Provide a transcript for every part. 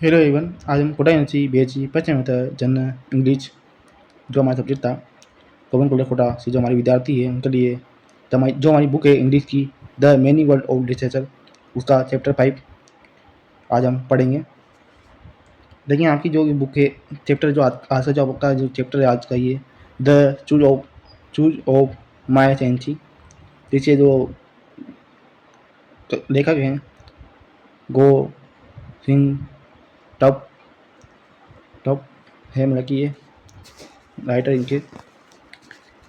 Hello everyone, आज हम Kota university बीएचई पश्चिम में जन इंग्लिश जो हमारा सब्जेक्ट था गोविंद कोल्डे कोटा से जो हमारे विद्यार्थी है उनके लिए जो हमारी बुक है इंग्लिश की the many world of literature उसका चैप्टर 5 आज हम पढ़ेंगे। देखिए आपकी जो बुक है चैप्टर जो आज का जो आपका जो चैप्टर है आज का ये the choose of my sensi. देखिए जो लेखक हैं गो सिंह टप टप है, मतलब कि ये राइटर इनके।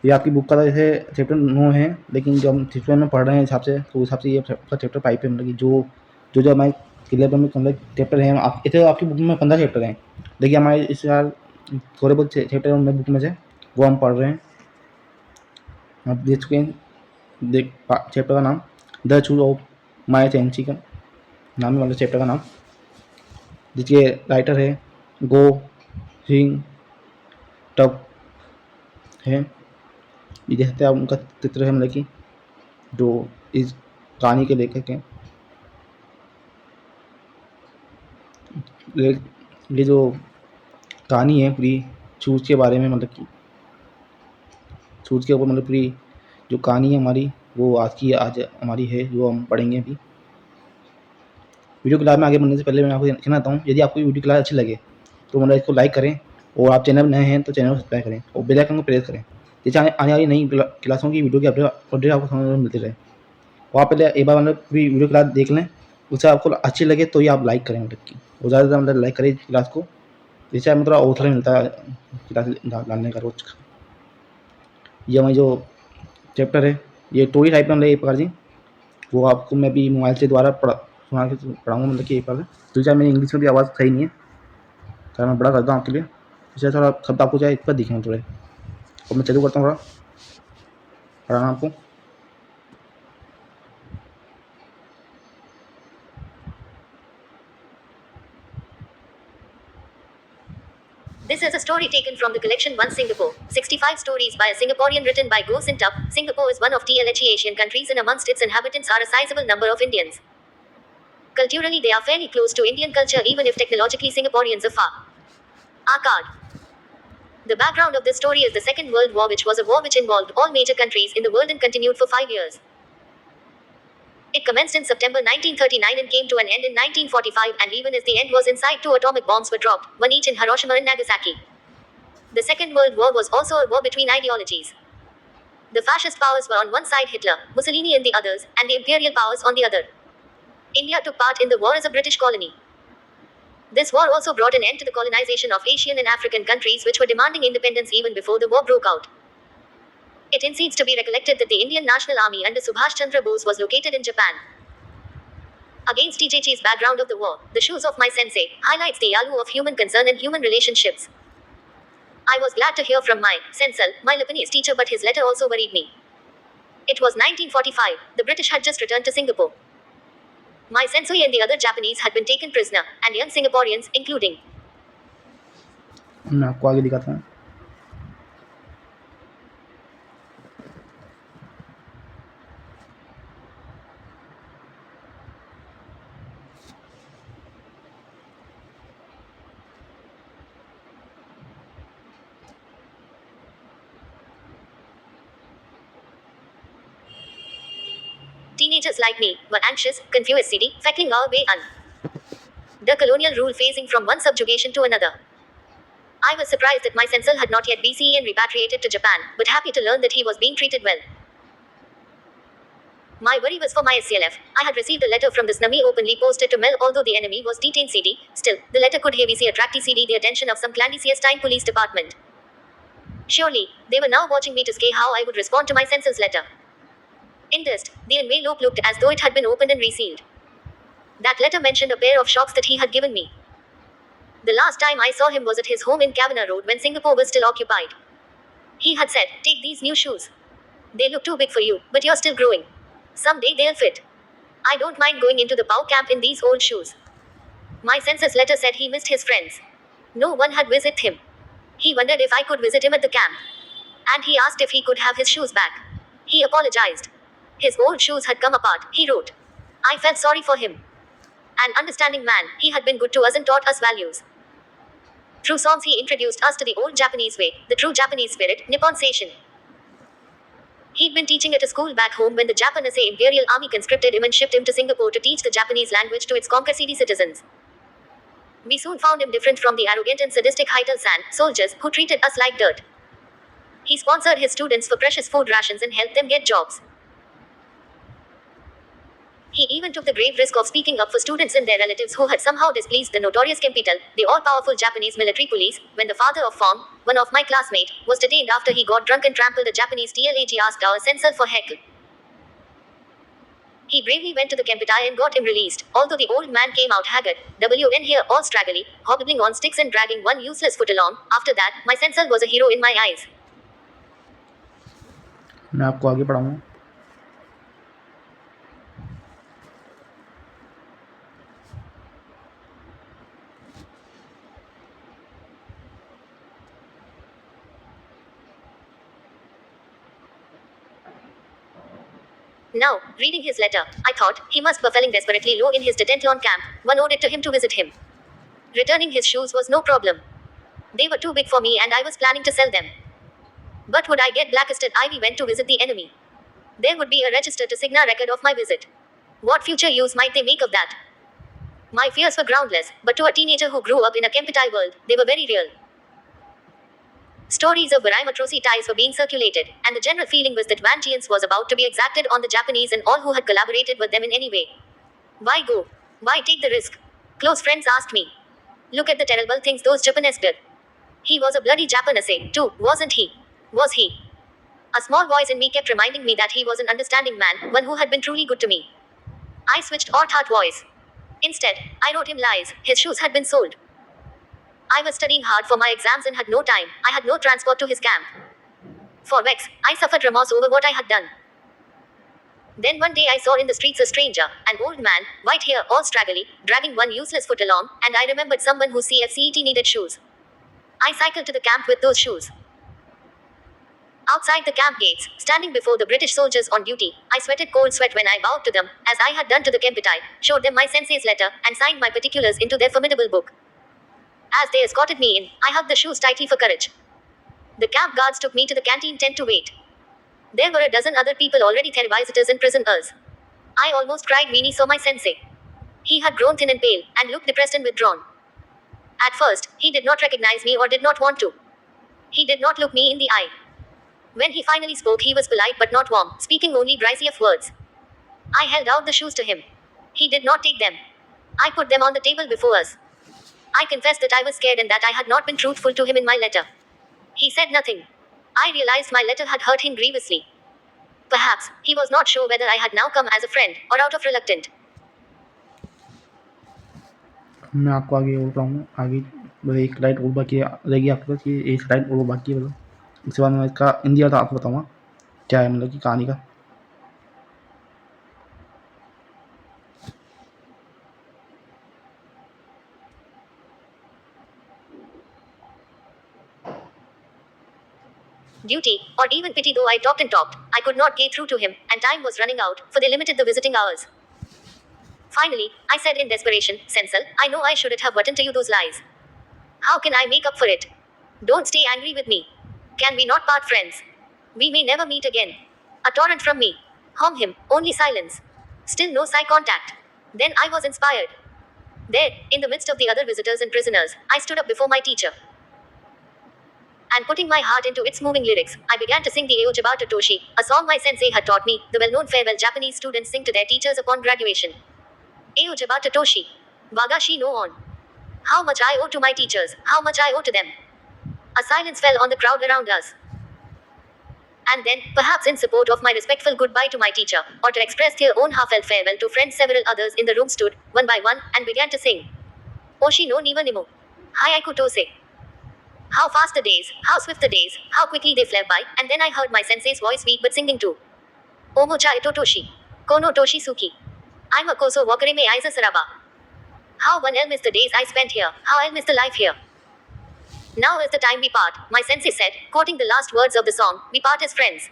ये आपकी बुक का जैसे चैप्टर 9 है, लेकिन जो हम चैप्टर में पढ़ रहे हैं हिसाब से तो उस हिसाब से ये आपका चैप्टर 5 है, मतलब कि जो हमारे सिलेबस में मतलब चैप्टर हैं आप ऐसे तो आपकी बुक में 15 चैप्टर हैं। देखिए हमारे इस साल थोड़े बहुत चैप्टर हैं उनमें बुक में से वो हम पढ़ रहे हैं। आप देख चुके हैं, देख चैप्टर का नाम the choose of my sensi का नाम है, मतलब चैप्टर का नाम। जिसके राइटर है गो हिंग टप है। ये देख सकते हैं आप उनका चित्र है, मतलब कि जो इस कहानी के लेखक हैं। ये जो कहानी है पूरी चूज के बारे में, मतलब कि चूज के ऊपर मतलब पूरी जो कहानी है हमारी वो आज हमारी है जो हम पढ़ेंगे अभी। वीडियो क्लास में आगे बढ़ने से पहले मैं आपको कहना चाहता हूँ, यदि आपको वीडियो क्लास अच्छी लगे तो मतलब इसको लाइक करें, और आप चैनल नए हैं तो चैनल को सब्सक्राइब करें और बेल आइकन को प्रेस करें, जैसे आने वाली नई क्लासों की वीडियो की अपडेट आपको समझ में मिलती रहे। और आप पहले एक बार मतलब पूरी वीडियो क्लास देख लें, उससे आपको अच्छी लगे तो ही आप लाइक करें, मतलब कि और ज़्यादा मतलब लाइक करें क्लास को, जैसे हमें थोड़ा हौसला मिलता है क्लास डालने का रोज का। ये हमारी जो चैप्टर है ये स्टोरी टाइप में मतलब एक प्रकार की वो आपको मैं भी मोबाइल से द्वारा सुना के पढ़ाऊँगा, मतलब कि एक बार तो चाहे मेरी इंग्लिश में भी आवाज़ सही नहीं है, चाहे मैं बड़ा करता हूँ आपके लिए, इसलिए थोड़ा शब्द आपको चाहे इस पर दिखें थोड़े। और मैं चालू करता हूँ थोड़ा पढ़ाना आपको। This is a story taken from the collection One Singapore, 65 stories by a Singaporean written by Go Sin Tup. Singapore is one of TLHE Asian countries and amongst its inhabitants are a sizable number of Indians. Culturally they are fairly close to Indian culture even if technologically Singaporeans are far. Card. The background of this story is the Second World War, which was a war which involved all major countries in the world and continued for 5 years. It commenced in September 1939 and came to an end in 1945, and even as the end was in sight, 2 atomic bombs were dropped, one each in Hiroshima and Nagasaki. The Second World War was also a war between ideologies. The fascist powers were on one side, Hitler, Mussolini and the others, and the imperial powers on the other. India took part in the war as a British colony. This war also brought an end to the colonization of Asian and African countries which were demanding independence even before the war broke out. It needs to be recollected that the Indian National Army under Subhash Chandra Bose was located in Japan. Against TJG's background of the war, The Shoes of My Sensei highlights the value of human concern and human relationships. I was glad to hear from my sensei, my Japanese teacher, but his letter also worried me. It was 1945. The British had just returned to Singapore. My sensei and the other Japanese had been taken prisoner, and young Singaporeans, including मैं आपको आगे दिखाता हूँ। teenagers like me were anxious, confused, feckling our way on the colonial rule, phasing from one subjugation to another. I was surprised that my sensei had not yet BCE and repatriated to Japan, but happy to learn that he was being treated well. My worry was for my SCLF. I had received a letter from this Nami openly posted to Mel, although the enemy was detained CD. Still, the letter could heavily attract CD the attention of some clandestine police department. Surely, they were now watching me to see how I would respond to my sensei's letter. In this, the envelope looked as though it had been opened and resealed. That letter mentioned a pair of shocks that he had given me. The last time I saw him was at his home in Kavanagh Road when Singapore was still occupied. He had said, "Take these new shoes. They look too big for you, but you're still growing. Someday they'll fit. I don't mind going into the POW camp in these old shoes." My sensei's letter said he missed his friends. No one had visited him. He wondered if I could visit him at the camp. And he asked if he could have his shoes back. He apologized. His old shoes had come apart, he wrote. I felt sorry for him. An understanding man, he had been good to us and taught us values. Through songs, he introduced us to the old Japanese way, the true Japanese spirit, Nippon Seishin. He'd been teaching at a school back home when the Japanese Imperial Army conscripted him and shipped him to Singapore to teach the Japanese language to its conquer-city citizens. We soon found him different from the arrogant and sadistic Haito-san soldiers who treated us like dirt. He sponsored his students for precious food rations and helped them get jobs. He even took the grave risk of speaking up for students and their relatives who had somehow displeased the notorious Kempeital, the all-powerful Japanese military police, when the father of Form, one of my classmates, was detained after he got drunk and trampled a Japanese TLAG asked our censor for heckle. He bravely went to the Kempeitai and got him released, although the old man came out haggard, WN here all straggly, hobbling on sticks and dragging one useless foot along. After that, my censor was a hero in my eyes. मैं आपको आगे पढ़ाऊँगा। Now, reading his letter, I thought, he must be feeling desperately low in his detention camp. One owed it to him to visit him. Returning his shoes was no problem. They were too big for me and I was planning to sell them. But would I get blacklisted if I went to visit the enemy? There would be a register to Signa record of my visit. What future use might they make of that? My fears were groundless, but to a teenager who grew up in a Kempeitai world, they were very real. Stories of Baraim atrocities were being circulated, and the general feeling was that vengeance was about to be exacted on the Japanese and all who had collaborated with them in any way. Why go? Why take the risk? Close friends asked me. Look at the terrible things those Japanese did. He was a bloody Japanese, too, wasn't he? Was he? A small voice in me kept reminding me that he was an understanding man, one who had been truly good to me. I switched heart voice. Instead, I wrote him lies. His shoes had been sold. I was studying hard for my exams and had no time. I had no transport to his camp. For weeks, I suffered remorse over what I had done. Then one day I saw in the streets a stranger, an old man, white hair, all straggly, dragging one useless foot along, and I remembered someone whose CFCET needed shoes. I cycled to the camp with those shoes. Outside the camp gates, standing before the British soldiers on duty, I sweated cold sweat when I bowed to them, as I had done to the Kempeitai, showed them my sensei's letter, and signed my particulars into their formidable book. As they escorted me in, I hugged the shoes tightly for courage. The camp guards took me to the canteen tent to wait. There were a dozen other people already there, visitors and prisoners. I almost cried when I saw my sensei. He had grown thin and pale, and looked depressed and withdrawn. At first, he did not recognize me or did not want to. He did not look me in the eye. When he finally spoke, he was polite but not warm, speaking only derisive words. I held out the shoes to him. He did not take them. I put them on the table before us. I confessed that I was scared and that I had not been truthful to him in my letter. He said nothing. I realized my letter had hurt him grievously. Perhaps, he was not sure whether I had now come as a friend, or out of reluctant. मैं आपको आगे और पढ़ाऊँगा। आगे बस एक slide और बाकी रहेगी आपके पास, ये एक स्लाइड और बाकी है, मतलब इसके बाद मैं इसका हिंदी अर्थ आपको बताऊँगा क्या है, मतलब कि कहानी का। Duty, or even pity, though I talked and talked, I could not get through to him, and time was running out, for they limited the visiting hours. Finally, I said in desperation, Censor, I know I shouldn't have written to you those lies. How can I make up for it? Don't stay angry with me. Can we not part friends? We may never meet again. A torrent from me. Home him, only silence. Still no eye contact. Then I was inspired. There, in the midst of the other visitors and prisoners, I stood up before my teacher. And putting my heart into its moving lyrics, I began to sing the Aojaba Totoshi, a song my sensei had taught me, the well-known farewell Japanese students sing to their teachers upon graduation. Aojaba Totoshi. Wagashi no on. How much I owe to my teachers, how much I owe to them. A silence fell on the crowd around us. And then, perhaps in support of my respectful goodbye to my teacher, or to express their own heartfelt farewell to friends, several others in the room stood, one by one, and began to sing. Oshi no niwa nimo. Hayaku tose. How fast the days, how swift the days, how quickly they fled by, and then I heard my sensei's voice weak but singing too. Omocha itotoshi. Kono toshi suki. I'm a koso wakare me aiza saraba. How one I'll miss the days I spent here, how I'll miss the life here. Now is the time we part, my sensei said, quoting the last words of the song, we part as friends.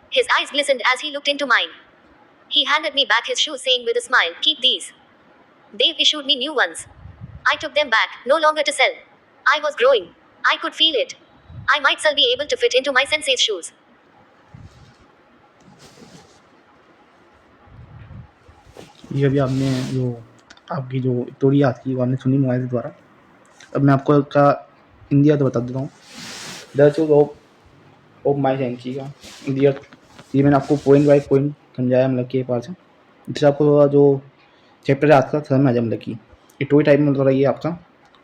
His eyes glistened as he looked into mine. He handed me back his shoes saying with a smile, keep these. They've issued me new ones. I took them back, no longer to sell. I was growing. I could feel it. I might still be able to fit into my sensei's shoes. ये अभी आपने जो आपकी जो story आज की वो आपने सुनी मोबाइल द्वारा। अब मैं आपको का इंडिया तो बता देता हूँ। द चूज ऑफ माई सेंची का इंडिया, ये मैंने आपको पॉइंट बाई पॉइंट समझाया मतलब कि पार्ट से, इससे आपको जो चैप्टर है आज का समझ में आ जाए मतलब कि स्टोरी टाइप में थोड़ा ये आपका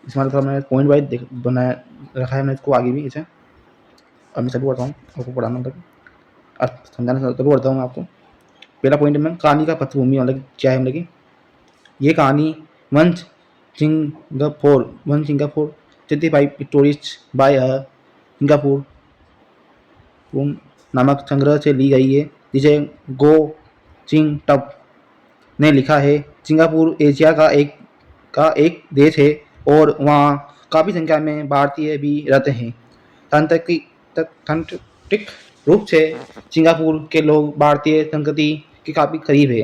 इसमें थोड़ा मैंने पॉइंट वाइज बनाया रखा है मैंने इसको आगे भी इसे। अब मैं चालू करता हूँ आपको पढ़ाना मतलब समझाना चालू करता हूँ मैं आपको। पहला पॉइंट में कहानी का पृष्ठभूमि मतलब क्या है मतलब कि ये कहानी वंश सिंगापुर 35 स्टोरीज बाय सिंगापुर नामक संग्रह से ली गई है, जिसे गो चिंग टप ने लिखा है। सिंगापुर एशिया का एक देश है और वहाँ काफ़ी संख्या में भारतीय भी रहते हैं। तांत्रिक रूप से सिंगापुर के लोग भारतीय संस्कृति के काफ़ी करीब है।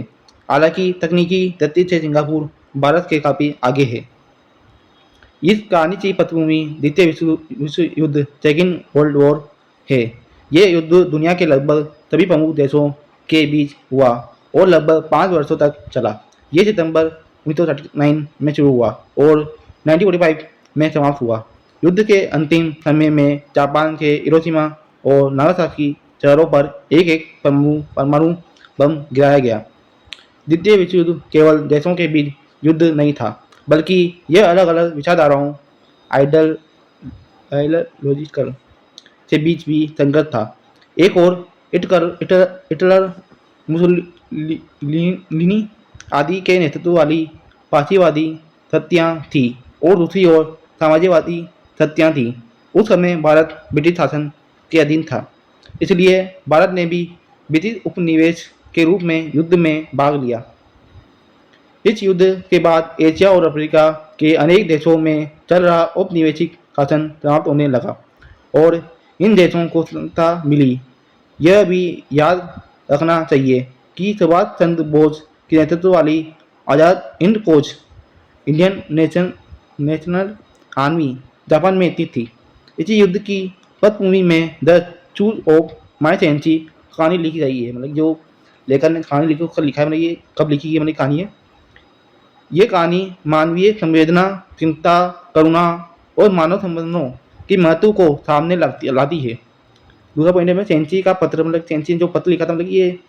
हालांकि तकनीकी दृष्टि से सिंगापुर भारत के काफ़ी आगे है। इस कहानी की पृष्ठभूमि द्वितीय विश्व युद्ध सेकेंड वर्ल्ड वॉर है। ये युद्ध दुनिया के लगभग सभी प्रमुख देशों के बीच हुआ और लगभग 5 वर्षों तक चला। ये सितंबर 1939 में शुरू हुआ और 1945 में समाप्त हुआ। युद्ध के अंतिम समय में जापान के हिरोशिमा और नागासाकी शहरों पर एक परमाणु बम गिराया गया। द्वितीय विश्व युद्ध केवल देशों के बीच युद्ध नहीं था, बल्कि यह अलग अलग विचारधाराओं आइडियोलॉजिकल से बीच भी संघर्ष था। एक और हिटलर मुसोलिनी आदि के नेतृत्व वाली फासीवादी शक्तियाँ थी और दूसरी ओर साम्राज्यवादी शक्तियाँ थी। उस समय भारत ब्रिटिश शासन के अधीन था, इसलिए भारत ने भी ब्रिटिश उपनिवेश के रूप में युद्ध में भाग लिया। इस युद्ध के बाद एशिया और अफ्रीका के अनेक देशों में चल रहा औपनिवेशिक शासन समाप्त होने लगा और इन देशों को स्वतंत्रता मिली। यह भी याद रखना चाहिए कि सुभाष चंद्र बोस के नेतृत्व वाली आज़ाद हिंद फौज इंडियन नेशनल आर्मी जापान में स्थित थी। इसी युद्ध की पृष्ठभूमि में द चूज ऑफ माई सेंची कहानी लिखी गई है। मतलब जो लेखक ने कहानी लिखी उसका लिखा है, मतलब ये कब लिखी गई मतलब कहानी है। ये कहानी मानवीय संवेदना, चिंता, करुणा और मानव संबंधों की महत्व को सामने लाती है। दूसरा पॉइंट है सेंची का पत्र, मतलब सेंची जो पत्र लिखा था मतलब ये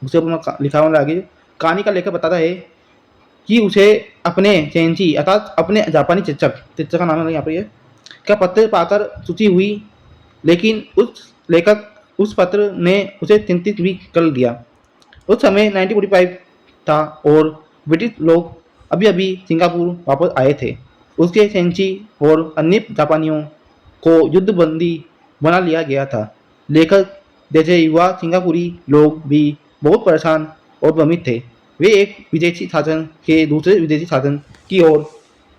उसे लिखा हुआ आगे कहानी का लेखक बताता है कि उसे अपने सेंची अर्थात अपने जापानी चिकित्सक का नाम है यहाँ पर ये का पत्र पाकर खुशी हुई, लेकिन उस लेखक उस पत्र ने उसे चिंतित भी कर दिया। उस समय 1945 था और ब्रिटिश लोग अभी अभी सिंगापुर वापस आए थे। उसके सेंची और अन्य जापानियों को युद्धबंदी बना लिया गया था। लेखक जैसे युवा सिंगापुरी लोग भी बहुत परेशान और भ्रमित थे। वे एक विदेशी शासन के दूसरे विदेशी शासन की ओर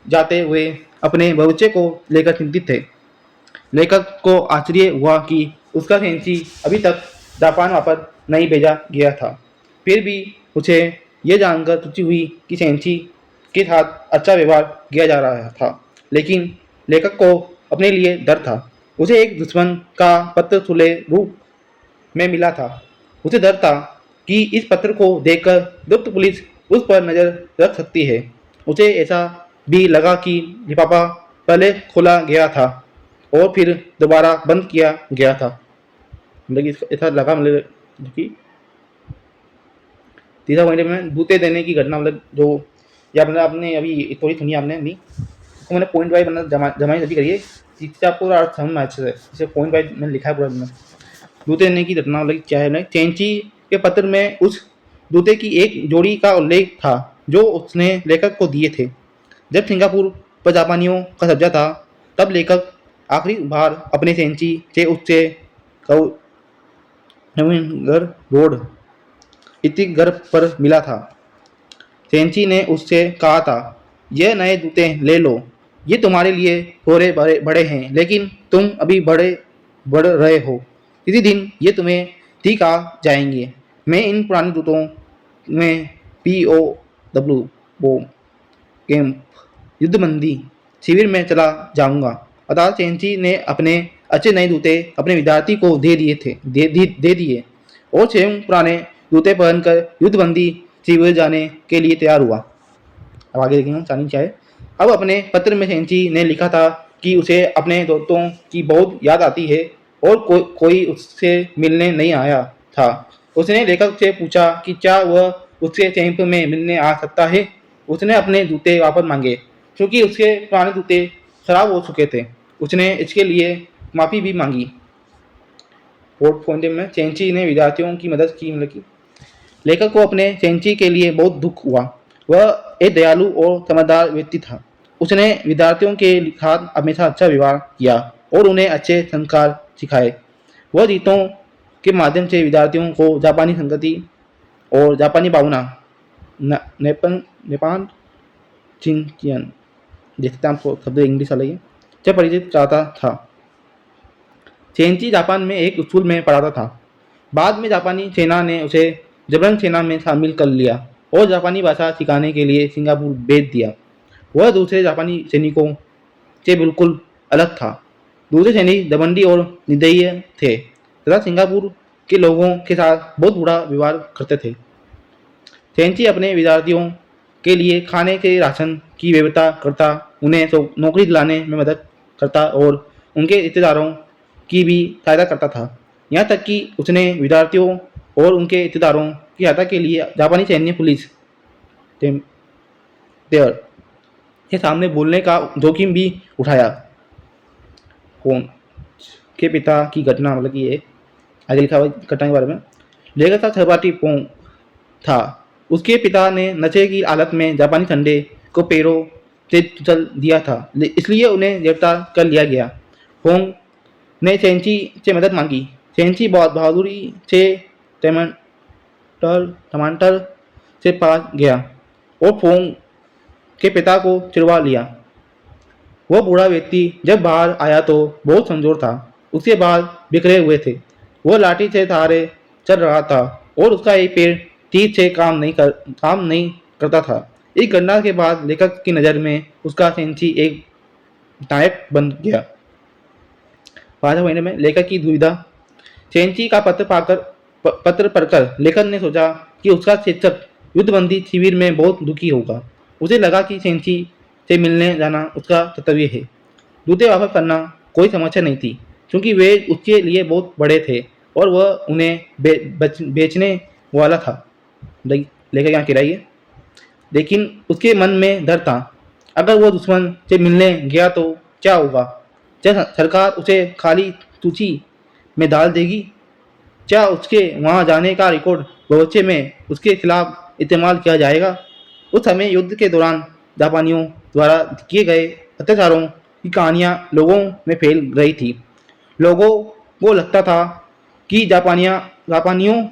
जाते हुए अपने भविष्य को लेकर चिंतित थे। लेखक को आश्चर्य हुआ कि उसका सेंची अभी तक जापान वापस नहीं भेजा गया था। फिर भी उसे यह जानकर खुशी हुई कि सेंची के साथ अच्छा व्यवहार किया जा रहा था, लेकिन लेखक को अपने लिए डर था। उसे एक दुश्मन का पत्र खुले रूप में मिला था। उसे डर था कि इस पत्र को देखकर गुप्त पुलिस उस पर नज़र रख सकती है। उसे ऐसा भी लगा कि लिफाफा पहले खोला गया था और फिर दोबारा बंद किया गया था। मतलब ऐसा लगा मतलब कि तीसरा पॉइंट में जूते देने की घटना, मतलब जो या मतलब आपने अभी स्टोरी सुनी आपने अभी तो मैंने पॉइंट वाइज मतलब जमाई सभी करिए जिससे आपको अर्थ समझ में अच्छे से जैसे पॉइंट वाइज मैंने लिखा है पूरा मैंने। जूते देने की घटना मतलब क्या है, चेंची के पत्र में उस जूते की एक जोड़ी का उल्लेख था जो उसने लेखक को दिए थे। जब सिंगापुर पर जापानियों का कब्जा था तब लेखक आखिरी बार अपने सेंची से उससे नवीनगर रोड स्थित घर पर मिला था। सेंची ने उससे कहा था, यह नए जूते ले लो, ये तुम्हारे लिए थोड़े बड़े हैं, लेकिन तुम अभी बढ़ रहे हो, किसी दिन ये तुम्हें ठीक आ जाएंगे। मैं इन पुराने जूतों में POW वो कैंप युद्धबंदी शिविर में चला जाऊंगा। अदालत चेंची ने अपने अच्छे नए जूते अपने विद्यार्थी को दे दिए और स्वयं पुराने जूते पहनकर युद्धबंदी शिविर जाने के लिए तैयार हुआ। अब आगे देखेंगे कहानी क्या है। अब अपने पत्र में चेंची ने लिखा था कि उसे अपने दोस्तों की बहुत याद आती है और कोई उससे मिलने नहीं आया था। उसने लेखक से पूछा कि क्या वह उससे कैंप में मिलने आ सकता है। उसने अपने जूते वापस मांगे क्योंकि उसके पुराने जूते खराब हो चुके थे। उसने इसके लिए माफ़ी भी मांगी। वोट पॉइंट में चेंची ने विद्यार्थियों की मदद की मतलब की लेखक को अपने चेंची के लिए बहुत दुख हुआ। वह एक दयालु और समझदार व्यक्ति था। उसने विद्यार्थियों के साथ हमेशा अच्छा व्यवहार किया और उन्हें अच्छे संस्कार सिखाए। वह गीतों के माध्यम से विद्यार्थियों को जापानी संस्कृति और जापानी भावना नेपाल चिंकियन जैसे आपको शब्द इंग्लिश वाला से परिचित कराता था। चेंची जापान में एक स्कूल में पढ़ाता था। बाद में जापानी सेना ने उसे जबरन सेना में शामिल कर लिया और जापानी भाषा सिखाने के लिए सिंगापुर भेज दिया। वह दूसरे जापानी सैनिकों से बिल्कुल अलग था। दूसरे सैनिक दबंडी और निर्दयी थे तथा सिंगापुर के लोगों के साथ बहुत बुरा व्यवहार करते थे। चेंची अपने विद्यार्थियों के लिए खाने के राशन की व्यवस्था करता, उन्हें नौकरी दिलाने में मदद करता और उनके रिश्तेदारों की भी सहायता करता था। यहाँ तक कि उसने विद्यार्थियों और उनके रिश्तेदारों की सहायता के लिए जापानी सैन्य पुलिस के सामने बोलने का जोखिम भी उठाया। कौन के पिता की घटना मतलब कि ये आगे लिखा हुआ घटना के बारे में। लेखक का सहपाठी पोंग था। उसके पिता ने नशे की हालत में जापानी ठंडे को पैरों से चल दिया था, इसलिए उन्हें गिरफ्तार कर लिया गया। पोंग ने चेंची से मदद मांगी। चेंची बहुत बहादुरी से टमाटर से पास गया और पोंग के पिता को चिड़वा लिया। वह बूढ़ा व्यक्ति जब बाहर आया तो बहुत कमजोर था। उसके बाल बिखरे हुए थे। वह लाठी से सहारे चल रहा था और उसका एक पैर ठीक से काम नहीं करता था। इस घटना के बाद लेखक की नज़र में उसका चेंची एक नायक बन गया। 5 महीने में लेखक की दुविधा। चेंची का पत्र पढ़कर लेखक ने सोचा कि उसका शिक्षक युद्धबंदी शिविर में बहुत दुखी होगा। उसे लगा कि चेंची से मिलने जाना उसका कर्तव्य है। जूते वापस करना कोई समस्या नहीं थी क्योंकि वे उसके लिए बहुत बड़े थे और वह उन्हें बेचने वाला था। लेखक यहाँ किराई है, लेकिन उसके मन में डर था। अगर वह दुश्मन से मिलने गया तो क्या होगा? क्या सरकार उसे खाली सूची में डाल देगी? क्या उसके वहां जाने का रिकॉर्ड भविष्य में उसके खिलाफ इस्तेमाल किया जाएगा? उस समय युद्ध के दौरान जापानियों द्वारा किए गए अत्याचारों की कहानियां लोगों में फैल रही थी। लोगों को लगता था कि जापानियों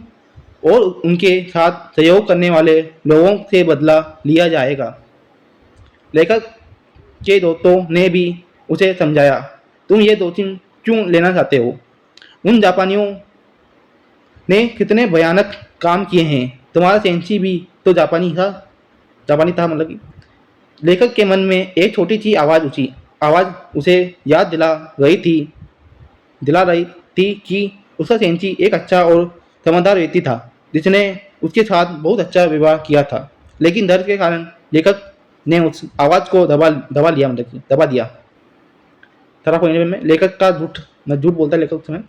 और उनके साथ सहयोग करने वाले लोगों से बदला लिया जाएगा। लेखक के दोस्तों ने भी उसे समझाया, तुम ये जोखिम क्यों लेना चाहते हो? उन जापानियों ने कितने भयानक काम किए हैं। तुम्हारा चेंची भी तो जापानी था मतलब कि। लेखक के मन में एक छोटी सी आवाज़ उसे याद दिला रही थी कि उसका चेंची एक अच्छा और समझदार व्यक्ति था जिसने उसके साथ बहुत अच्छा व्यवहार किया था। लेकिन डर के कारण लेखक ने उस आवाज़ को दबा दिया। तरह में लेखक का झूठ बोलता है लेखक समय।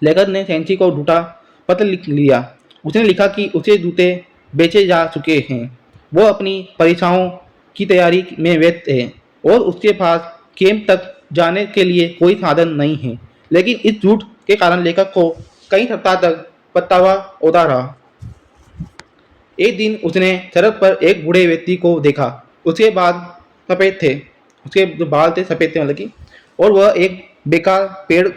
लेखक ने चेंची को झूठा पत्र लिख लिया। उसने लिखा कि उसे जूते बेचे जा चुके हैं, वो अपनी परीक्षाओं की तैयारी में व्यस्त है और उसके पास कैंप तक जाने के लिए कोई साधन नहीं है। लेकिन इस झूठ के कारण लेखक को कई सप्ताह तक पछतावा होता रहा। एक दिन उसने सड़क पर एक बूढ़े व्यक्ति को देखा। उसके बाल सफ़ेद थे, मतलब कि, और वह एक बेकार पेड़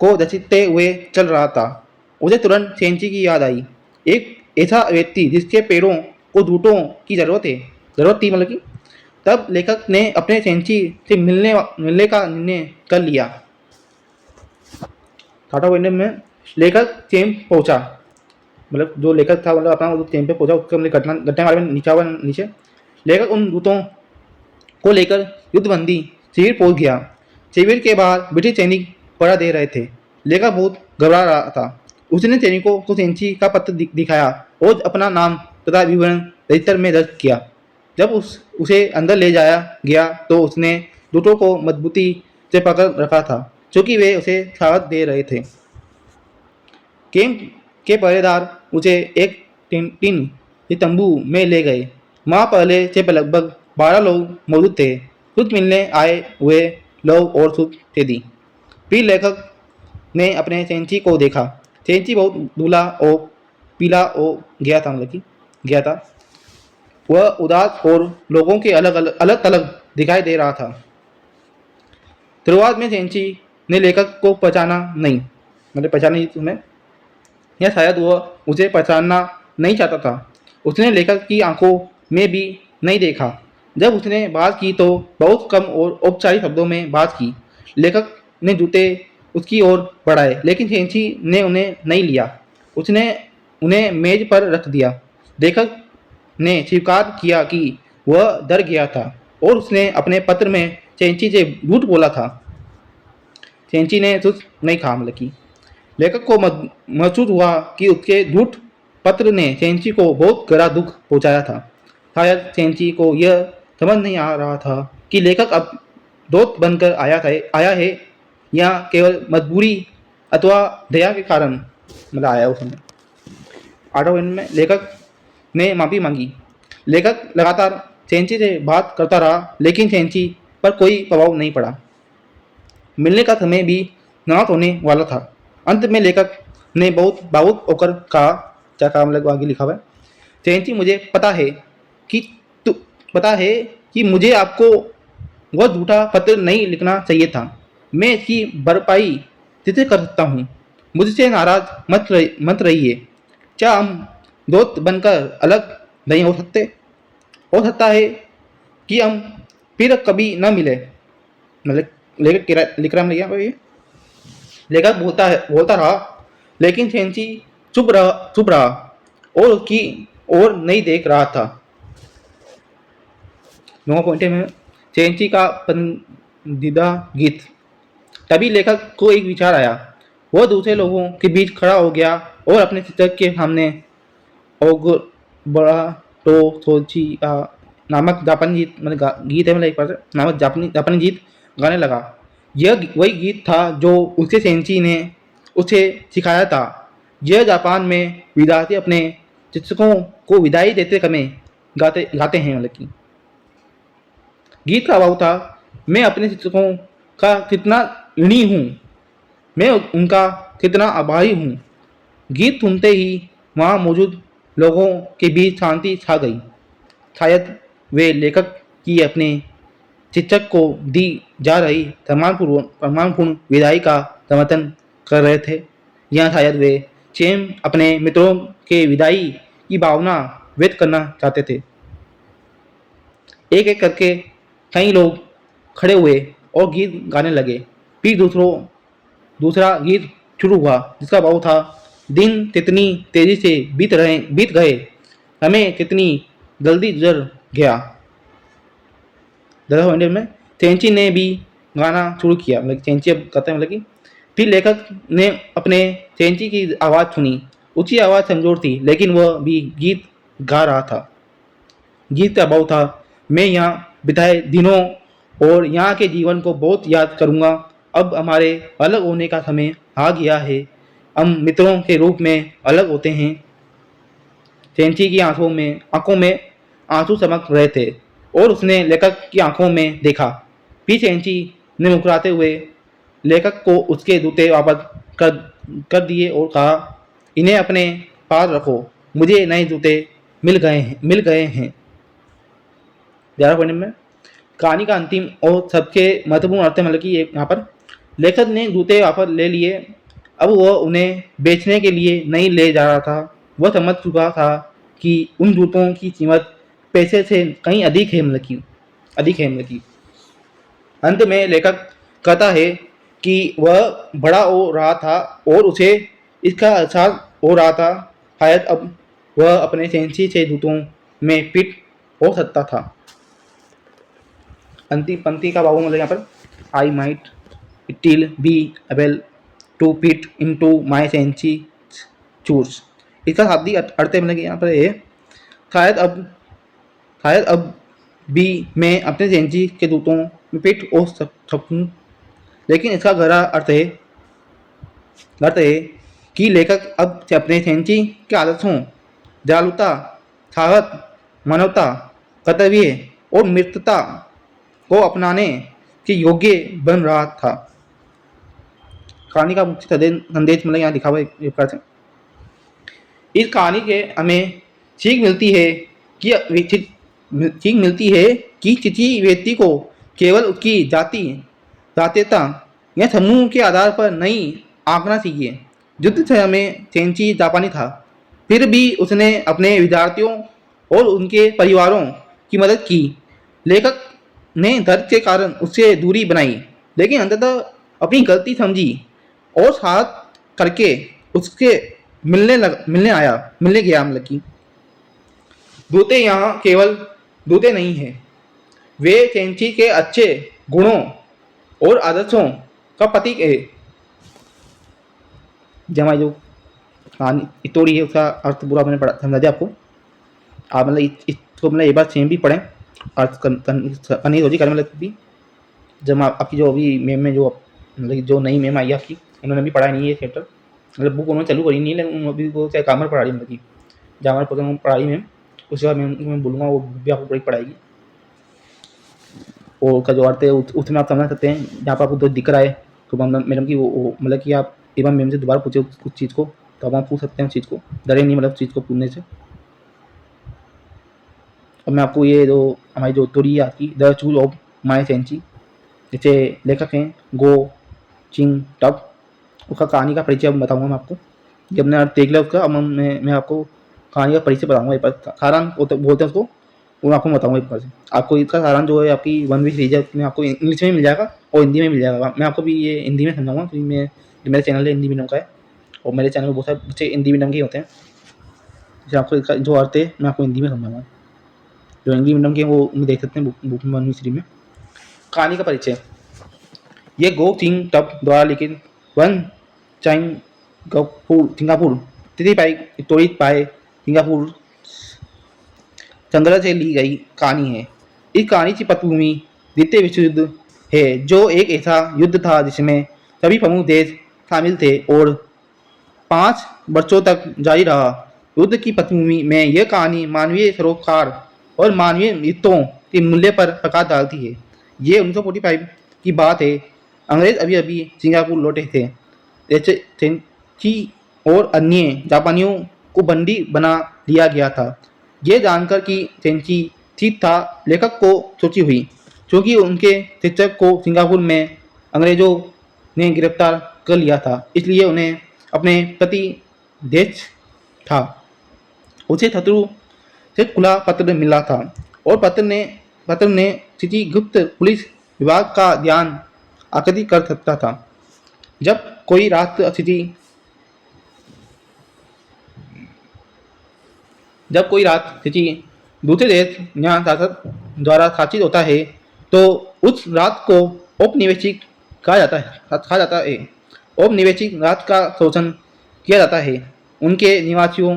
को घसीटते हुए चल रहा था। उसे तुरंत चेंची की याद आई। एक ऐसा व्यक्ति जिसके पैरों को जूतों की जरूरत थी मतलब कि। तब लेखक ने अपने चेंची से मिलने का निर्णय कर लिया। टाटा विंडम में लेखक चेंप पहुंचा। मतलब जो लेखक था मतलब अपना उस टाइम पे पहुंचा, उसके मतलब घटना घटना के बारे में लिखा हुआ नीचे। लेखक उन दूतों को लेकर युद्धबंदी शिविर पहुंच गया। शिविर के बाहर ब्रिटिश सैनिक पहरा दे रहे थे। लेखक बहुत घबरा रहा था। उसने सैनिकों को सेंची का पत्र दिखाया और अपना नाम तथा विवरण रजिस्टर में दर्ज किया। जब उसे अंदर ले जाया गया तो उसने दूतों को मजबूती से पकड़ रखा था, क्योंकि वे उसे साहस दे रहे थे। कैंप के पहरेदार उसे एक टिन के तंबू में ले गए। वहां पहले से लगभग 12 लोग मौजूद थे। सूत मिलने आए हुए लोग और सूत थे दी। फिर लेखक ने अपने सेंची को देखा। सेंची बहुत दूल्हा और पीला हो गया था, मतलब कि गया था। वह उदास और लोगों के अलग अलग दिखाई दे रहा था। शुरुआत में सेंची ने लेखक को पहचाना नहीं, मतलब पहचाना नहीं तुम्हें, या शायद वह उसे पहचानना नहीं चाहता था। उसने लेखक की आंखों में भी नहीं देखा। जब उसने बात की तो बहुत कम और औपचारिक शब्दों में बात की। लेखक ने जूते उसकी ओर बढ़ाए, लेकिन सेंची ने उन्हें नहीं लिया। उसने उन्हें मेज पर रख दिया। लेखक ने स्वीकार किया कि वह डर गया था और उसने अपने पत्र में सेंची से झूठ बोला था। सेंची ने कुछ नहीं कहा, मतलब कि लेखक को महसूस हुआ कि उसके झूठ पत्र ने सेंची को बहुत गहरा दुख पहुंचाया था। शायद सेंची को यह समझ नहीं आ रहा था कि लेखक अब दोस्त बनकर आया है या केवल मजबूरी अथवा दया के कारण मतलब आया उस समय। आठवें में लेखक ने माफ़ी मांगी। लेखक लगातार सेंची से बात करता रहा, लेकिन सेंची पर कोई प्रभाव नहीं पड़ा। मिलने का समय भी समाप्त होने वाला था। अंत में लेखक ने बहुत भावुक होकर कहा, क्या कहा मतलब आगे लिखा हुआ है, सेंची मुझे पता है कि मुझे आपको वह झूठा पत्र नहीं लिखना चाहिए था। मैं इसकी भरपाई जिसे कर सकता हूँ। मुझसे नाराज मत रहिए। क्या हम दोस्त बनकर अलग नहीं हो सकते? हो सकता है कि हम फिर कभी न मिले। मतलब लेखक लिख रहा है ये। लेखक बोलता रहा, लेकिन सेंची चुप रहा और उसकी ओर नहीं देख रहा था। 9 पॉइंट में सेंची का पसंदीदा गीत। तभी लेखक को एक विचार आया। वह दूसरे लोगों के बीच खड़ा हो गया और अपने शिक्षक के सामने बड़ा तो सोची नामक जापानी गीत मतलब गीत है, मतलब नामक जापानी गीत गाने लगा। यह वही गीत था जो उसके सेंची ने उसे सिखाया था। यह जापान में विद्यार्थी अपने शिक्षकों को विदाई देते समय गाते हैं, मतलब कि गीत का भाव था, मैं अपने शिक्षकों का कितना ऋणी हूँ, मैं उनका कितना आभारी हूँ। गीत सुनते ही वहाँ मौजूद लोगों के बीच शांति छा गई। शायद वे लेखक की अपने शिक्षक को दी जा रही सम्मानपूर्ण विदाई का समर्थन कर रहे थे, या शायद वे स्वयं अपने मित्रों के विदाई की भावना व्यक्त करना चाहते थे। एक एक करके कई लोग खड़े हुए और गीत गाने लगे। फिर दूसरा गीत शुरू हुआ, जिसका भाव था, दिन कितनी तेजी से बीत गए, हमें कितनी जल्दी गुजर गया। में सेंची ने भी गाना शुरू किया, मतलब सेंची अब कहते हैं, मतलब कि फिर लेखक ने अपने सेंची की आवाज़ सुनी। उसकी आवाज़ कमजोर थी, लेकिन वह भी गीत गा रहा था। गीत का भाव था, मैं यहाँ बिताए दिनों और यहाँ के जीवन को बहुत याद करूँगा। अब हमारे अलग होने का समय आ गया है। हम मित्रों के रूप में अलग होते हैं। सेंची की आंखों में आंसू चमक रहे थे और उसने लेखक की आंखों में देखा। फिर सेंची ने मुस्कुराते हुए लेखक को उसके जूते वापस कर दिए और कहा, इन्हें अपने पास रखो, मुझे नए जूते मिल गए हैं। 11 पॉइंट में कहानी का अंतिम और सबसे महत्वपूर्ण अर्थ है, मतलब कि यहाँ पर लेखक ने जूते वापस ले लिए। अब वह उन्हें बेचने के लिए नहीं ले जा रहा था। वह समझ चुका था कि उन जूतों की कीमत पैसे से कहीं अधिक है, मतलब कि अंत में लेखक कहता है कि वह बड़ा हो रहा था और उसे इसका एहसास हो रहा था। शायद अब वह अपने सेंसी से दूतों में फिट हो सकता था। अंतिम पंक्ति का भाव मतलब यहाँ पर I might still be able to fit into my सेंसी चूर्स। इसका शाब्दिक अर्थ है मतलब कि यहाँ पर ये शायद अब भी मैं अपने सेंसी के दूतों में फिट हो सकूं, लेकिन इसका गहरा अर्थ है कि लेखक अब से अपने सेंसी के आदर्शों दयालुता, साहस, मानवता, कर्तव्य और मित्रता को अपनाने के योग्य बन रहा था। कहानी का मुख्य संदेश मतलब यहाँ लिखा हुआ है एक प्रकार से। इस कहानी के हमें सीख मिलती है कि किसी व्यक्ति को केवल उसकी जाति, जातीयता या समूह के आधार पर नहीं आंकना चाहिए। युद्ध समय में सेंची जापानी था, फिर भी उसने अपने विद्यार्थियों और उनके परिवारों की मदद की। लेखक ने दर्द के कारण उससे दूरी बनाई, लेकिन अंततः अपनी गलती समझी और साथ करके उसके मिलने गया। मतलब कि दूते यहाँ केवल दूते नहीं हैं, वे सेंची के अच्छे गुणों और आदर्शों का प्रतीक है। जमा जो कहानी स्टोरी है उसका अर्थ पूरा मैंने पढ़ा समझा दिया आपको। आप मतलब इसको मतलब एक बार सेम भी पढ़ें, अर्थ करनी रोजी करें मतलब भी। जब आपकी जो अभी मेम में जो मतलब जो नई मेम आई आपकी, उन्होंने भी पढ़ा नहीं है चैप्टर, मतलब बुक उन्होंने चालू करी नहीं है, लेकिन अभी वो चाहे कामर पढ़ा रही मतलब कि जहाँ हमारे पता पढ़ाई मैम, उसके बाद मैं बोलूँगा वो भी आपको बड़ी पढ़ाएगी। और उसका जो अर्थ है उसमें आप समझ सकते हैं। जहाँ पर आपको तो दिक्कत आए तो मैडम की वो मतलब कि आप एक बार मैम से दोबारा पूछे उस चीज़ को, तो आप पूछ सकते हैं उस चीज़ को, डरे नहीं मतलब चीज़ को पूछने से। और मैं आपको ये जो हमारी जो स्टोरी है आपकी द चूज ऑफ माई सेंची, जैसे लेखक हैं गो चिंग टप, उसका कहानी का परिचय बताऊँगा मैं आपको। जब मैंने अर्थ देख लिया उसका, अब मैं आपको कहानी का परिचय बताऊँगा। एक बार सारांश बोलते हैं उसको, वो आपको बताऊँगा एक बार से। आपको इसका सारांश जो है आपकी 1 वीक सीरीज है उसमें आपको इंग्लिश में मिल जाएगा और हिंदी में मिल जाएगा। मैं आपको भी ये हिंदी में समझाऊँगा, क्योंकि मैं जो मेरा चैनल है हिंदी मीडियम का है, और मेरे चैनल में बहुत सारे बच्चे हिंदी मीडियम के होते हैं। जैसे आपको इसका जो अर्थ है मैं आपको हिंदी में समझाऊँगा। जो हिंदी मीडियम के वो देख सकते हैं बुक में 1 वीक सीरीज में। कहानी का परिचय, ये गो चिंग टप द्वारा लिखित वन सिंगापुर त्वरित पाए सिंगापुर संग्रह से ली गई कहानी है। इस कहानी की पृष्ठभूमि द्वितीय विश्व युद्ध है, जो एक ऐसा युद्ध था जिसमें सभी प्रमुख देश शामिल थे और 5 वर्षों तक जारी रहा। युद्ध की पृष्ठभूमि में यह कहानी मानवीय सरोकार और मानवीय हितों के मूल्य पर प्रकाश डालती है। ये 1945 की बात है। अंग्रेज अभी अभी सिंगापुर लौटे थे। सेंची और अन्य जापानियों को बंदी बना लिया गया था। ये जानकर कि सेंची ठीक था, लेखक को सोची हुई, क्योंकि उनके शिक्षक को सिंगापुर में अंग्रेजों ने गिरफ्तार कर लिया था, इसलिए उन्हें अपने प्रति देश था। उसे शत्रु से खुला पत्र मिला था और पत्र ने स्थिति गुप्त पुलिस विभाग का ध्यान आकर्षित कर सकता था। जब कोई राष्ट्र स्थिति दूसरे देश या शासक द्वारा शासित होता है, तो उस राष्ट्र को औपनिवेशिक कहा जाता है। औपनिवेशिक राष्ट्र का शोषण किया जाता है, उनके निवासियों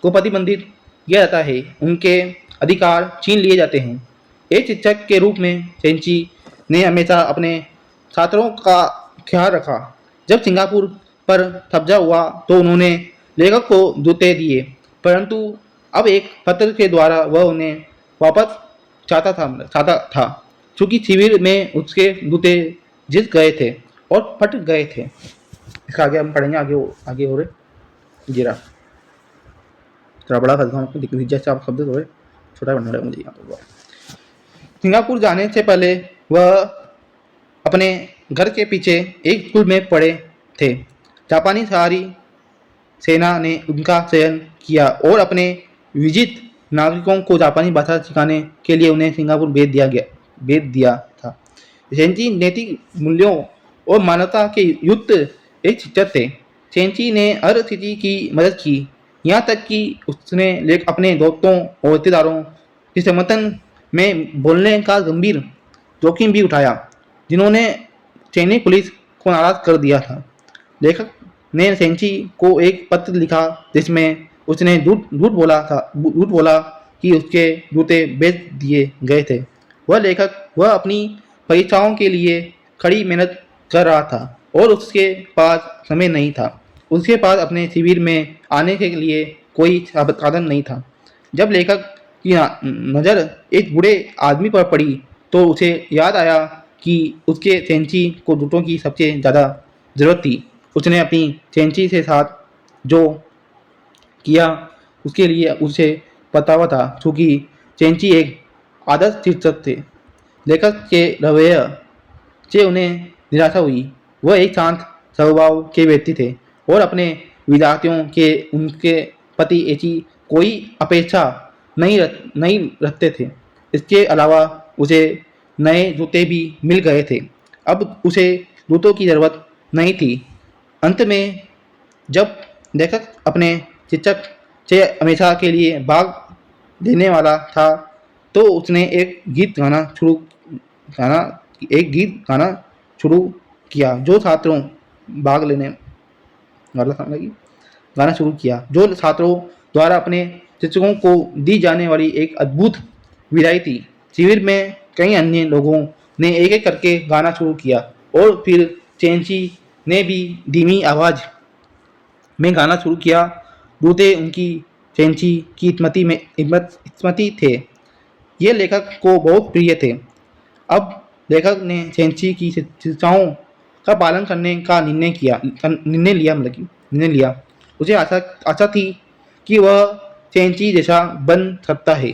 को प्रतिबंधित किया जाता है, उनके अधिकार छीन लिए जाते हैं। एक शिक्षक के रूप में सेंची ने हमेशा अपने छात्रों का ख्याल रखा। जब सिंगापुर पर कब्जा हुआ तो उन्होंने लेखक को जूते दिए, परंतु अब एक पत्र के द्वारा वह उन्हें वापस चाहता था, क्योंकि शिविर में उसके जूते जिस गए थे और फट गए थे। इसका आगे हम पढ़ेंगे, आगे हो रहे जीरा थोड़ा बड़ा करता हूँ आपको दिख जैसे आप शब्द थोड़े छोटा बनना रहे मुझे यहाँ पर। सिंगापुर जाने से पहले वह अपने घर के पीछे एक स्कूल में पढ़े थे। जापानी सहारी सेना ने उनका चयन किया और अपने विजित नागरिकों को जापानी भाषा सिखाने के लिए उन्हें सिंगापुर भेज दिया था। सेंची नैतिक मूल्यों और मानवता के युक्त एक शिक्षक थे। सेंची ने हर स्थिति की मदद की, यहाँ तक कि उसने अपने दोस्तों और रिश्तेदारों के समर्थन में बोलने का गंभीर जोखिम भी उठाया, जिन्होंने चेन्नई पुलिस को नाराज कर दिया था। लेखक ने सेंची को एक पत्र लिखा जिसमें उसने झूठ बोला कि उसके जूते बेच दिए गए थे। वह अपनी परीक्षाओं के लिए कड़ी मेहनत कर रहा था और उसके पास समय नहीं था। उसके पास अपने शिविर में आने के लिए कोई साधन नहीं था। जब लेखक की नज़र एक बूढ़े आदमी पर पड़ी तो उसे याद आया कि उसके सेंची को जूतों की सबसे ज़्यादा ज़रूरत थी। उसने अपनी सेंची से साथ जो किया उसके लिए उसे पछतावा था, चूँकि सेंची एक आदर्श शिक्षक थे। लेखक के रवैये से उन्हें निराशा हुई। वह एक शांत स्वभाव के व्यक्ति थे और अपने विद्यार्थियों के उनके प्रति ऐसी कोई अपेक्षा नहीं रखते थे। इसके अलावा उसे नए जूते भी मिल गए थे। अब उसे जूतों की ज़रूरत नहीं थी। अंत में जब लेखक अपने शिक्षक से हमेशा के लिए भाग लेने वाला था तो उसने एक गीत गाना शुरू किया जो छात्रों भाग लेने वाला था गाना शुरू किया जो छात्रों द्वारा अपने शिक्षकों को दी जाने वाली एक अद्भुत विदाई थी। शिविर में कई अन्य लोगों ने एक एक करके गाना शुरू किया और फिर चेंची ने भी धीमी आवाज़ में गाना शुरू किया। जूते उनकी चेंची की स्मृति थे। ये लेखक को बहुत प्रिय थे। अब लेखक ने चेंची की शिक्षाओं का पालन करने का निर्णय लिया। उसे आशा थी कि वह चेंची जैसा बन सकता है,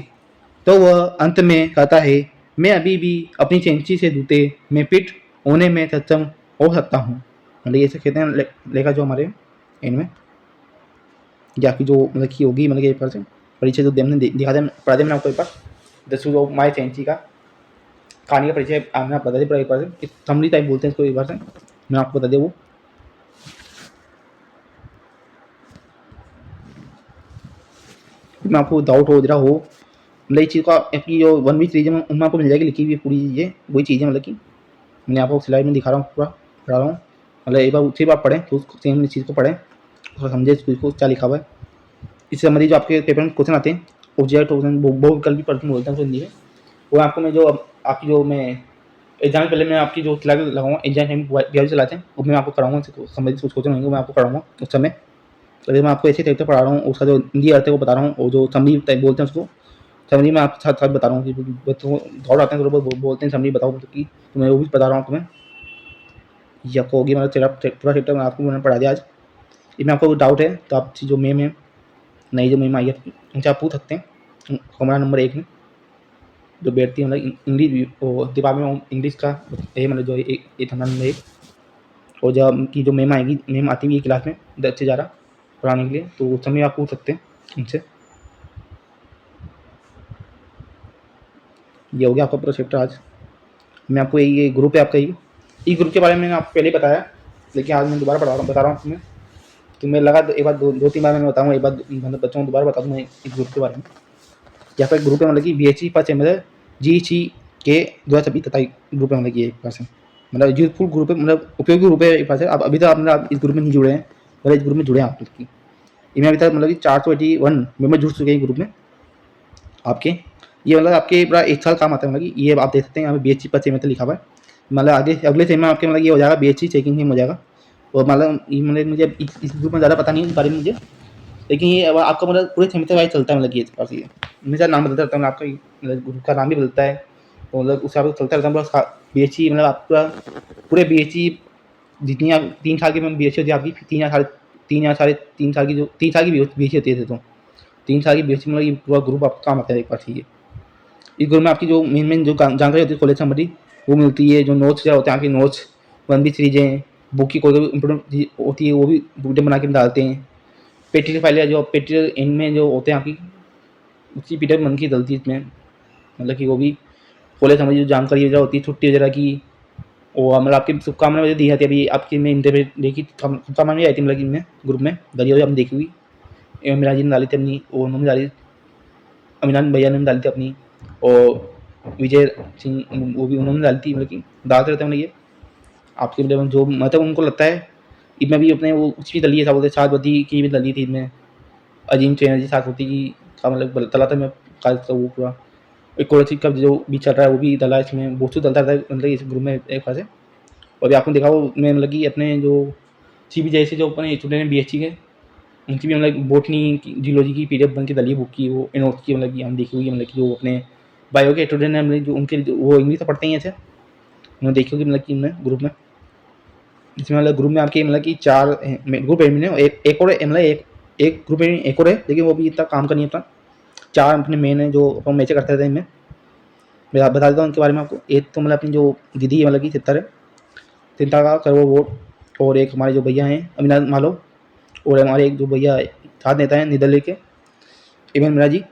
तो वह अंत में कहता है, मैं अभी भी अपनी चेंची से जूते में फिट होने में सक्षम हो सकता हूँ। मतलब ये सब कहते हैं लेखक जो हमारे एंड में या कि जो मतलब की होगी मतलब एक बार से परिचय जो दिखा दे पढ़ा दे मैंने आपको एक बार दसवीं ऑफ माई चेंची का कहानी का परिचय आपने बता दी एक बार से समरी टाइप बोलते हैं इसको एक बार से मैं आपको बता दे वो मैं आपको डाउट हो जरा हो मतलब इस चीज़ का आपकी जो 1 वीक सीरीज में उनमें आपको मिल जाएगी लिखी हुई पूरी चीज़ें वही चीज़ें मतलब कि मैं आपको स्लाइड में दिखा रहा हूँ पूरा पढ़ा रहा हूँ मतलब एक बार उसी बार पढ़ें तो उसको सेम चीज़ को पढ़ें थोड़ा समझे इसको क्या लिखा हुआ है। इससे संबंधित जो आपके पेपर में क्वेश्चन आते हैं ऑब्जेक्ट बहुविकल्पी प्रश्न बोलते हैं हिंदी में वो आपको मैं जो आपकी जो मैं एग्जाम पहले मैं आपकी जो स्लाइड लगाऊंगा एग्जाम टाइम बिहार चलाते हैं वो मैं आपको कराऊंगा संबंधित कुछ क्वेश्चन होंगे मैं आपको पढ़ाऊंगा उस समय अगर मैं आपको ऐसे टाइप से पढ़ा रहा हूँ उसका जो हिंदी अर्थ है वो बता रहा हूँ और जो समरी टाइप बोलते हैं उसको समरी में आपके साथ साथ बता रहा हूँ कि बच्चों को दौड़ आते हैं तो बोलते हैं समरी बताओ कि तो मैं वो भी बता रहा हूँ तुम्हें या आपको होगी मतलब पूरा चैप्टर आपको मैंने पढ़ा दिया आज। इसमें आपको डाउट है तो आप जो मेम है नई जो मेम आई है उनसे आप पूछ सकते हैं। कमरा नंबर 1 में जो बैठती है मतलब इंग्लिश डिपार्टमेंट में इंग्लिश का है मतलब जो एक कमरा नंबर 1 और जब की जो मेम आती है क्लास में 10 से 11 पढ़ाने के लिए तो उस समय आप पूछ सकते हैं उनसे। ये हो गया आपका पूरा चैप्टर आज। मैं आपको ये ग्रुप है आपका ये ग्रुप के बारे में मैंने आपको पहले बताया लेकिन आज मैं दोबारा बता रहा हूँ तुम्हें तो मैं लगा एक बार 2-3 बार मैं बताऊँगा एक बार मतलब बच्चों को दोबारा बता दूँगा इस ग्रुप के बारे में। यहाँ पर ग्रुप है मतलब कि BHC फर्स्ट मतलब GC के 2026 तथा ग्रुप है मतलब कि एक परसेंट मतलब यूजफुल ग्रुप है मतलब उपयोगी ग्रुप है एक पास आप अभी तक आप इस ग्रुप में नहीं जुड़े हैं मतलब इस ग्रुप में जुड़े हैं आप लोग इनमें अभी तक मतलब कि 481 मेम्बर जुड़ चुके हैं ग्रुप में आपके। ये मतलब आपके पूरा 1 साल काम आता है मतलब कि ये आप देख सकते हैं यहाँ पे BHC फर्स्ट सेमेस्टर लिखा हुआ है मतलब अगले सेम में आपके मतलब ये हो जाएगा BHC चेकिंग सेम हो जाएगा और मतलब मुझे इस ग्रुप में ज़्यादा पता नहीं है इस बारे में मुझे लेकिन ये आपका मतलब पूरे सेमेस्टर वाइज चलता है मतलब ये पास ये मेरा नाम बदलता रहता है आपका मतलब ग्रुप का नाम भी बदलता है तो मतलब उस हिसाब से चलता रहता है पूरा BHC मतलब आपका पूरे BHC जितनी आप 3 साल की BHC होती है आपकी 3 साल की 3 साल की BHC होती है तो 3 साल की BHC मतलब ये पूरा ग्रुप आपका काम आता है एक बार ठीक है। इस ग्रुप में आपकी जो मेन जो जानकारी होती है कॉलेज संबंधी वो मिलती है जो नोट्स होते हैं आपके नोट्स 1 भी सीरीजें बुक की कोई इम्पोर्टेंट होती है वो भी वीडियो बना के डालते हैं। पेटीरियल फाइल जो पेटीरियल एंड में जो होते हैं आपकी उसी PDF मन की डलती है इसमें मतलब कि वो भी कॉलेज संबंधी जो जानकारी वगैरह होती है छुट्टी वगैरह की और मतलब आपकी शुभकामनाएं दी जाती है। अभी आपकी मैं इंटरव्यू देखी शुभकामनाएं आई थी मतलब इनमें ग्रुप में दरिया हमने देखी हुई एवं मिराज जी ने डाली थी अपनी, और उन्होंने डाली, अविनाश भैया ने डाली थी अपनी, और विजय सिंह वो भी उन्होंने डाली थी, मतलब कि डालते रहते हैं मतलब ये आपके मतलब जो मतलब उनको लगता है। इसमें भी अपने वो कुछ भी डली है, बोलते साधवती की भी डली थी इसमें, अजीम चैनर्जी साधवती की का मतलब डला था मैं काज का वो पूरा, इक्वालिटी का जो भी चल रहा है वो भी डला है इसमें, बहुत कुछ डलता रहता है मतलब इस ग्रुप में एक खास है। और भी आपने देखा वो में मतलब कि अपने जो सीबी जैसे जो अपने स्टूडेंट हैं बीएससी के, उनकी भी मतलब बोटनी की जियोलॉजी की पीडीएफ बन के डली है बुक की, वो इनोट्स की मतलब कि हम देखी हुई है, मतलब कि जो अपने बायो के स्टूडेंट हैं मतलब जो उनके वो इंग्लिश तो पढ़ते ही हैं ऐसे, उन्होंने देखी होगी मतलब कि उनमें ग्रुप में, इसमें मतलब ग्रुप में आपके मतलब कि 4 ग्रुप एडमिन है, एक और मतलब एक ग्रुप एडमिन एक और है, लेकिन वो भी इतना काम का नहीं है अपना। 4 अपने मेन है जो अपन मैच करते थे इनमें, मैं बता देता हूँ उनके बारे में आपको। एक तो मतलब अपनी जो दीदी है मतलब कि चित्तर है, चिंता का करो वोट, और एक हमारे जो भैया हैं अविनाश मालो, और हमारे एक जो भैया साथ नेता हैं निर्दलीय के इमन मीरा जी,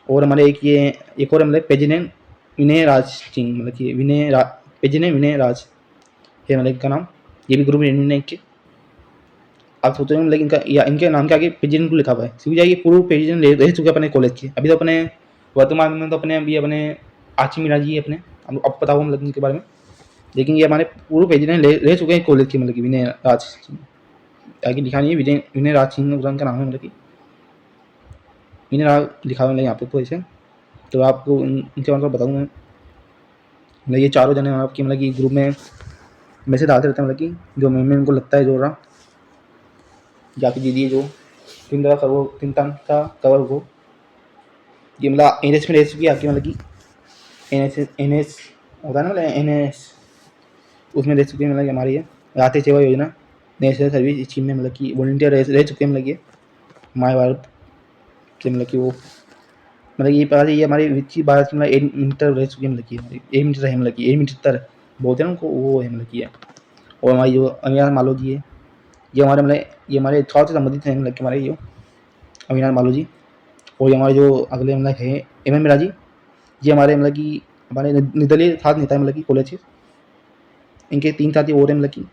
और हमारे एक ये एक और मतलब पेजिनेन विनय राज सिंह, मतलब कि पेजिनेन विनय राज है मतलब इनका नाम, ये भी ग्रुप एडमिन है इनके। आप सोच रहे हो मतलब इनका या इनके नाम के आगे पेजिनेन को लिखा हुआ है, सीधी जाइए पूर्व पेजिनेन रह चुके अपने कॉलेज के, अभी तो अपने वर्तमान में तो अपने अभी अपने आची मीरा जी अपने, अब पता हो मतलब इनके बारे में, लेकिन ये हमारे पूर्व पेजिनेन रह चुके हैं कॉलेज के, मतलब कि विनय राज सिंह, आगे लिखा नहीं है विनय विनय राज सिंह उनका नाम है, मतलब कि विनय राज लिखा हुआ है यहाँ पे तो ऐसे। तो आपको इनके बारे में बताऊँ मैं, मतलब ये चारों जने आपकी मतलब कि ग्रुप में मैसेज डालते रहते हैं, मतलब कि जो मैम उनको लगता है जो रहा जाके दीदी जो तीन तरह करो तीन तन का कवर हो, ये मतलब एन एस में रह चुकी है आपकी, मतलब कि एन एस होता है ना मतलब एन एस, उसमें रह चुकी है मतलब कि हमारी ये राष्ट्रीय सेवा योजना नेशनल सर्विस स्कीम में मतलब कि वॉलंटियर रह चुके हैं, मतलब ये माय भारत से मतलब कि वो मतलब ये पता ये हमारे विकसित भारत की मतलब 8 मीटर रह चुकी है, मतलब कि हमारी 8 मीटर है, मतलब कि 8 मीटर बोलते हैं ना उनको, वो है मतलब कि है। और हमारी जो अविनाश मालो जी है, ये हमारे मतलब ये हमारे थॉट से संबंधित हैं, मतलब कि हमारे ये अविनाश मालो जी, और ये हमारे जो अगले मतलब है एम एम मीरा जी, ये हमारे मतलब कि हमारे निर्दलीय छात्र नेता है, मतलब कि कॉलेज के, इनके 3 साथी और हैं, मतलब कि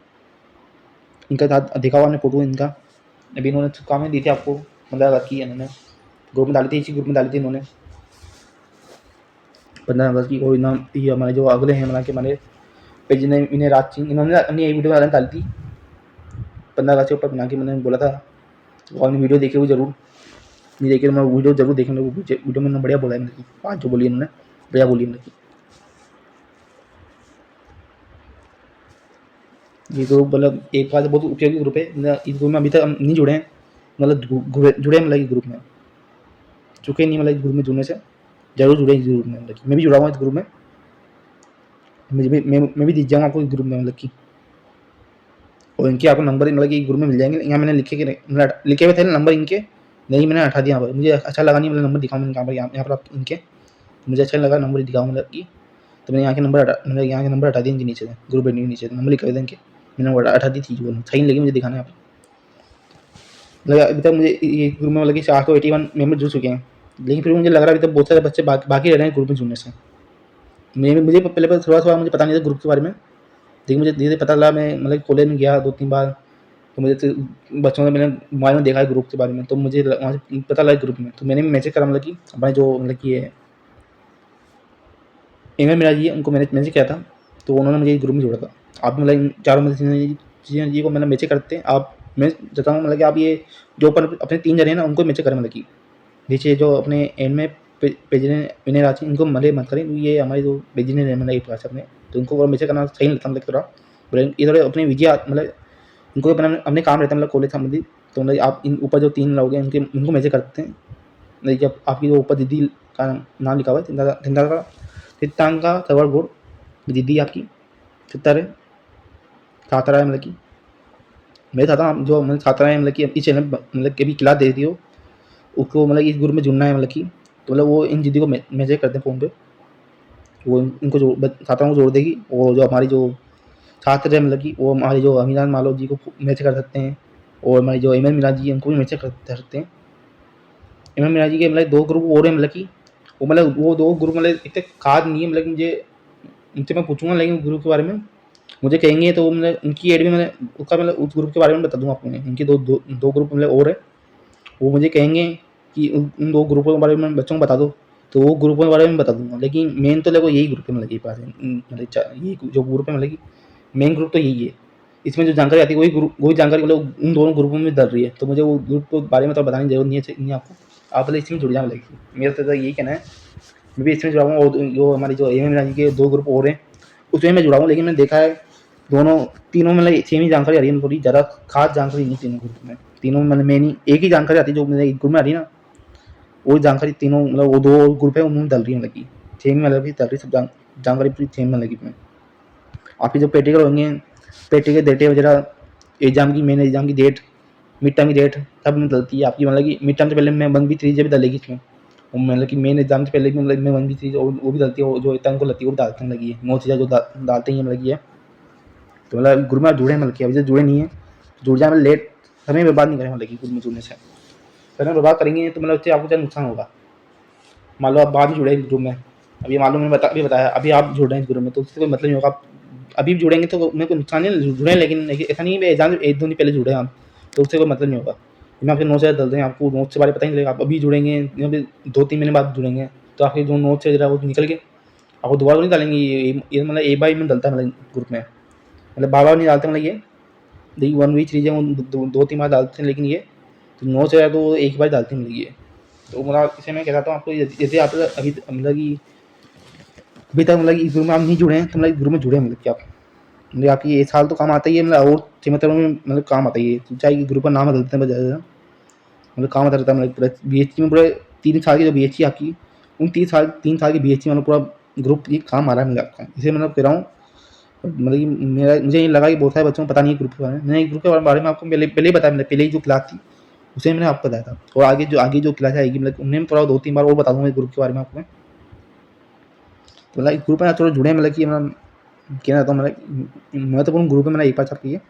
इनका साथ देखा हुआ हमने फोटो इनका, अभी इन्होंने शुभकामनाएं दी थी आपको, मतलब की इन्होंने ग्रुप में डाली थी, इसी ग्रुप में डाली थी इन्होंने 15 अगस्त की। और इनाम ये हमारे जो अगले हैं मतलब कि हमारे पेज ने इन्हें राज सिंह, इन्होंने अपनी एक वीडियो डाली थी 15 अगस्त के ऊपर बना के, मैंने बोला था तो आपने वीडियो देखे हुए जरूर, नहीं देखे तो मैं वीडियो जरूर देखें, वीडियो में बढ़िया बोला है, मतलब बात जो बोली इन्होंने बढ़िया बोली, मतलब ये ग्रुप मतलब एक बात बहुत उपयोगी ग्रुप है, इस ग्रुप में अभी तक हम नहीं जुड़े हैं, मतलब जुड़े मतलब इस ग्रुप में चुके नहीं, मतलब इस ग्रुप में जुड़ने से जरूर जुड़े इस ग्रुप में, मतलब मैं भी जुड़ा हुआ इस ग्रुप में, मैं भी दिख जाऊँगा आपको इस ग्रुप में, मतलब कि और इनके आपको नंबर मतलब कि ग्रुप में मिल जाएंगे, यहाँ मैंने लिखे हुए थे नंबर इनके, नहीं मैंने हटा दिया, यहाँ पर मुझे अच्छा लगा नहीं, मतलब नंबर दिखाऊँ मैंने यहाँ पर आप इनके, मुझे अच्छा लगा नंबर दिखाऊँ मतलब कि, तो मैंने यहाँ के नंबर मतलब यहाँ के नंबर हटा दिए इनके नीचे से, ग्रुप एडमिन के नीचे नंबर लिखे हुए थे इनके, मैंने हटा दी थी, जो सही नहीं लगी मुझे दिखाना यहाँ पर, मतलब अभी तक मुझे ये ग्रुप में मतलब कि 481 मेंबर जुड़ चुके हैं, लेकिन फिर मुझे लग रहा है अभी तक बहुत सारे बच्चे बाकी रह रहे हैं ग्रुप में जुड़ने से। मुझे पहले थोड़ा मुझे पता नहीं था ग्रुप के बारे में, लेकिन मुझे धीरे पता लगा, मैं मतलब कॉलेज में गया 2-3 बार, तो मुझे तो बच्चों ने मैंने मोबाइल में देखा है ग्रुप के बारे में, तो मुझे वहाँ से पता लगा ग्रुप में, तो मैंने भी मैसेज करा मतलब कि हमारे जो मतलब कि ये एम एम मीरा जी है उनको मैंने मैसेज किया था, तो उन्होंने मुझे ग्रुप में जोड़ा था। आप मतलब इन चारों में से जी को मैंने मैसेज करते हैं आप, मैं चाहता हूँ मतलब कि आप ये जो ऊपर अपने 3 जने हैं ना उनको मैसेज करें, मतलब कि नीचे जो अपने एंड में पेजने विनय राशि इनको मले मत करें, ये हमारे जो पेजने मतलब एक क्लास अपने, तो उनको मैसेज करना सही नहीं लगता, मतलब थोड़ा इधर अपने विजय मतलब उनको अपना अपने काम रहता है मतलब कॉलेज संबंधित, तो मतलब आप इन ऊपर जो 3 लोग हैं उनके उनको मैसेज करते हैं, मतलब जब आपकी जो ऊपर दीदी का नाम लिखा हुआ है चित्तांका सर्वर बोर्ड, दीदी आपकी चित्तर है छात्रा है, मतलब कि मेरे छात्रा जो मतलब छात्रा है मतलब कि इस चैनल मतलब कभी क्लास दे दी हो उसको मतलब इस ग्रुप में जुड़ना है, मतलब कि तो मतलब वो इन दीदी को मैसेज करते हैं फ़ोन पे, वो इनको छात्राओं को जोड़ देगी, और जो हमारी जो छात्र है मतलब कि वो हमारे जो अविनाश मालो जी को मैसेज कर सकते हैं, और हमारी जो एम एन मीरा जी है उनको भी मैसेज कर सकते हैं। एम एन मीरा जी के मतलब 2 ग्रुप और हैं, मतलब कि वो 2 ग्रुप मतलब इतने खास नहीं है, मतलब कि मुझे उनसे मैं पूछूंगा लेकिन ग्रुप के बारे में मुझे कहेंगे, तो मतलब उनकी एड भी मैंने उसका मतलब उस ग्रुप के बारे में बता दूंगा आपको, इनके दो ग्रुप मतलब और है, वो मुझे कहेंगे कि उन 2 ग्रुपों के बारे में बच्चों को बता दो, तो वो ग्रुपों के बारे में बता दूँगा। लेकिन मेन तो देखो यही ग्रुप है मतलब ये बात है, मतलब ये जो ग्रुप है मतलब कि मेन ग्रुप तो यही है। इसमें जो जानकारी आती है वही जानकारी मतलब उन दोनों ग्रुपों में डल रही है। तो मुझे वो ग्रुप के बारे में तो बताने की ज़रूरत नहीं है आपको। आप मतलब इसमें जुड़ जाओ मतलब कि मेरा तो यही कहना है। मैं भी इसमें जुड़ा हूँ और जो हमारी जो एम राजी के 2 ग्रुप और हैं, उसमें मैं जुड़ा हूँ। लेकिन मैंने देखा है तीनों में मतलब सेम ही जानकारी आ रही है, थोड़ी ज़्यादा खास जानकारी नहीं तीनों ग्रुप में। तीनों में मतलब मेन ही एक ही जानकारी आती है जो मेरे ग्रुप में आ रही है ना, वो जानकारी तीनों मतलब वो 2 ग्रुप है उनमें डल रही है मतलब कि सेम ही मतलब कि डल रही सब जानकारी पूरी सेम मतलब कि आपके जो प्रैक्टिकल होंगे, प्रैक्टिकल डेटे वगैरह, एग्ज़ाम की मेन एग्ज़ाम की डेट, मिड टर्म की डेट सब में डलती है आपकी। मतलब कि मिड टर्म से पहले मैं 1B सीरीज़ भी डलेगी इसमें, और मतलब कि मेन एग्ज़ाम से पहले भी मतलब मैं 1B सीरीज़ वो भी डलती है, और जो एग्ज़ाम को लगती है वो भी डालते हैं लगी है, 9 चीज़ें जो डालते हैं मतलब कि है। तो मतलब ग्रुप में आप जुड़े हैं मतलब कि अभी से जुड़े नहीं हैं, जुड़ जाए मतलब लेट, समय बर्बाद नहीं करें मतलब कि ग्रुप में जुड़ने से। समय बर्बाद करेंगे तो मतलब उससे आपको क्या नुकसान होगा। मान लो आप बाद में जुड़े इस ग्रुप में, अभी मान लो मैंने बताया अभी आप जुड़ रहे हैं इस ग्रुप में, तो उससे कोई मतलब नहीं होगा। आप अभी भी जुड़ेंगे तो मेरे को नुकसान नहीं है, जुड़े, लेकिन ऐसा नहीं है एग्जाम 1-2 दिन पहले जुड़े आप, तो उससे कोई मतलब नहीं होगा। मैं आपके नोट्स डाल दें, आपको नोट्स के बारे में पता ही नहीं चलेगा। आप अभी जुड़ेंगे या फिर 2-3 महीने बाद जुड़ेंगे, तो आपके जो नोट्स है जरा वो निकल के आपको दोबारा तो नहीं डालेंगे। ये मतलब एक बार में डलता है मतलब ग्रुप में, मतलब बार बार नहीं डालते मतलब ये देखिए 1 वीक चीज़ें वो 2-3 बार डालते हैं, लेकिन ये तो नोट्स है तो एक ही बार डालते हैं मतलब ये। तो मतलब इसे मैं कहता हूँ आपको, जैसे आप अभी मतलब कि अभी तक मतलब इस ग्रुप में आप नहीं जुड़े हैं, तो मतलब इस ग्रुप में जुड़े हैं मतलब कि आप मतलब आपकी ये साल तो काम आता ही है, मतलब और मतलब में मतलब काम आता ही है, चाहे ग्रुप का नाम बदलते हैं बजाय मतलब काम आता रहता है। मतलब पूरा BHC में पूरे 3 साल की जो BHC आपकी, उन 3 साल की BHC मतलब पूरा ग्रुप ये काम आ रहा है मतलब आपका। इसे मतलब कह रहा हूँ मतलब कि मुझे ये लगा कि बहुत सारे बच्चों को पता नहीं है ग्रुप के बारे में। मैंने ग्रुप के बारे में आपको पहले ही बताया, मतलब पहले ही जो क्लास थी उसे मैंने आपको बताया था, और आगे जो क्लास आएगी मतलब उन्हें थोड़ा 2-3 बार और बता दूँगा ग्रुप के बारे में आपको। तो मतलब ग्रुप में थोड़ा जुड़े मतलब कि मतलब कहना चाहता हूँ मतलब महत्वपूर्ण ग्रुप है मेरा एक बार आपकी ये,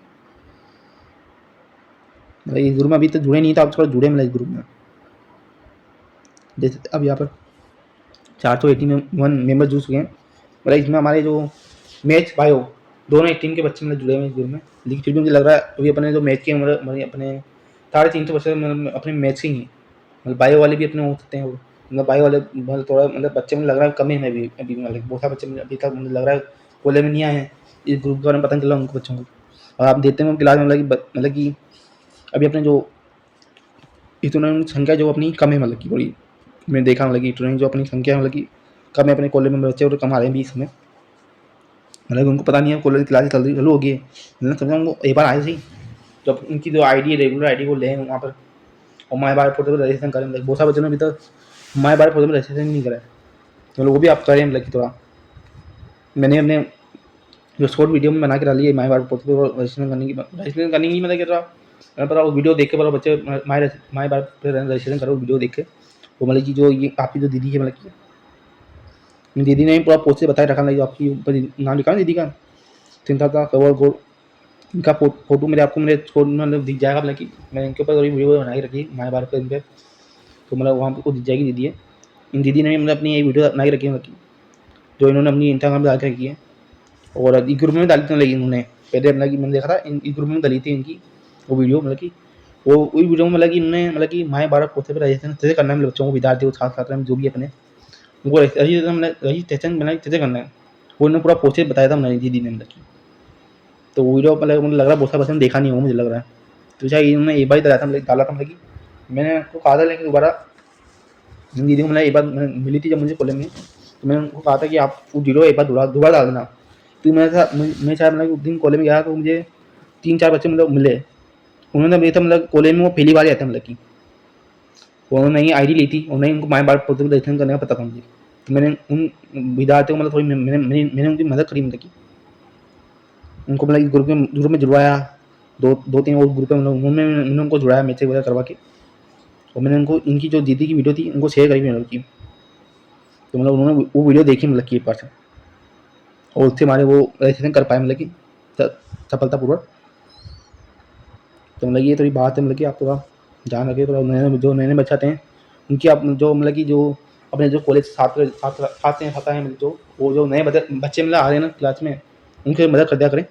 मतलब इस ग्रुप में अभी तक जुड़े नहीं, तो आप थोड़ा जुड़े मतलब इस ग्रुप में। जैसे अब यहाँ पर 481 मेंबर जुड़ चुके हैं, मतलब इसमें हमारे जो मैच बायो दोनों एक टीम के बच्चे मतलब जुड़े हुए हैं इस ग्रुप में। लेकिन फिर भी मुझे लग रहा है अभी अपने जो मैच के मतलब अपने 350 बच्चे मतलब अपने मैच के ही हैं, मतलब बायो वाले भी अपने हो सकते हैं। वो मतलब बायो वाले मतलब थोड़ा मतलब बच्चे मुझे लग रहा है कम है अभी अभी मतलब बहुत सारे बच्चे अभी तक मुझे लग रहा है कॉलेज में नहीं आए हैं, इस ग्रुप के बारे में पता नहीं चला उनको बच्चों को। और आप देखते हैं क्लास में मतलब कि अभी अपने जो स्टूडेंट की संख्या जो अपनी कम है, मतलब कि थोड़ी मैंने देखा मतलब कि स्टूडेंट जो अपनी संख्या मतलब कि कम है अपने कॉलेज में बच्चे और कम आ रहे हैं 20 में, मतलब उनको पता नहीं है कॉलेज की क्लासेस चालू होगी है। मैंने समझा उनको एक बार आए सही, जब उनकी जो I D regular I D वो लें वहाँ पर, और माई बार पोर्टल पर रजिस्ट्रेशन करें। मतलब बहुत सारे बच्चों ने अभी तक माई बार पोर्टल पर रजिस्ट्रेशन नहीं करा है, तो लोग वो भी आप करें मतलब कि थोड़ा। मैंने अपने जो शॉर्ट वीडियो में बना के डाली है माई बार पोर्टल पर रजिस्ट्रेशन करने की मतलब कि थोड़ा मैंने पता वो वीडियो देख के बड़ा बच्चे माई बार पर रजिस्ट्रेशन करो वीडियो देख के। वो मतलब कि जो ये आपकी जो दीदी है मतलब कि मेरी दीदी ने पूरा पोस्ट से बताया रखा, मतलब आपकी ऊपर नाम लिखा ना दीदी का, 3 साल का कवर गोल्ड, इनका फोटो मेरे आपको मेरे छोड़ मतलब दिख जाएगा, मतलब कि मैंने इनके ऊपर थोड़ी वीडियो बना के रखी माई बार पर इन पर, तो मतलब वहाँ पर दिख जाएगी दीदी है। इन दीदी ने मतलब अपनी ये वीडियो बना के रखी है मतलब जो इन्होंने अपनी इंस्टाग्राम पर डाल के रखी है, और इस ग्रुप में डाली थी लगी इन्होंने पहले मतलब कि मैंने देखा था इस ग्रुप में डाली थी इनकी वो वीडियो, मतलब कि वो वही वीडियो में मतलब कि इन्होंने मतलब कि माए 12 पोते पर रजिस्ट्रेशन कैसे करना है, बच्चों को विद्यार्थियों छात्र छात्राएं जो भी अपने उनको रजिस्ट्रेशन बनाए कैसे करना है, वो इन्होंने पूरा प्रोसेस बताया था मेरी दीदी ने मतलब कि। तो वो वीडियो मतलब मुझे लग रहा है बहुत सारे बच्चों ने देखा नहीं हो, मुझे लग रहा है तो शायद इन्होंने एक बार ही डाला था मतलब कि मैंने उनको कहा था, लेकिन दोबारा दीदी को मतलब एक बार मिली थी जब मुझे कॉलेज में, तो मैंने उनको कहा था कि आप वो वीडियो एक बार दोबारा डाल देना। तो मैं शायद मतलब उस दिन कॉलेज में गया तो मुझे 3-4 बच्चे मतलब मिले, उन्होंने मेरे से मतलब कॉलेज में वो पहली बार आए थे मतलब कि उन्होंने नई आईडी ली थी, उन्हें उनको माय बार पोर्टल रजिस्ट्रेशन करने का पता था मुझे। तो मैंने उन विद्यार्थियों को मतलब थोड़ी मैंने उनकी मदद करी, मतलब कि उनको मतलब इस ग्रुप में जुड़वाया। 2-3 और ग्रुप है मतलब उनमें मैंने उनको जुड़ाया मैसेज वगैरह करवा के, और मैंने उनको इनकी जो दीदी की वीडियो थी उनको शेयर करी मतलब की। तो मतलब उन्होंने वो वीडियो देखी मतलब कि एक बार से, और उससे हमारे वो रजिस्ट्रेशन कर पाए मतलब कि सफलतापूर्वक। तो मतलब ये थोड़ी बात है मतलब कि आप थोड़ा ध्यान रखें, थोड़ा नए नए बच्चे आते हैं उनकी आप जो मतलब कि जो अपने जो कॉलेज छात्र हैं मतलब जो वो जो नए बच्चे मतलब आ रहे हैं ना क्लास में, उनकी मदद कर दिया करें।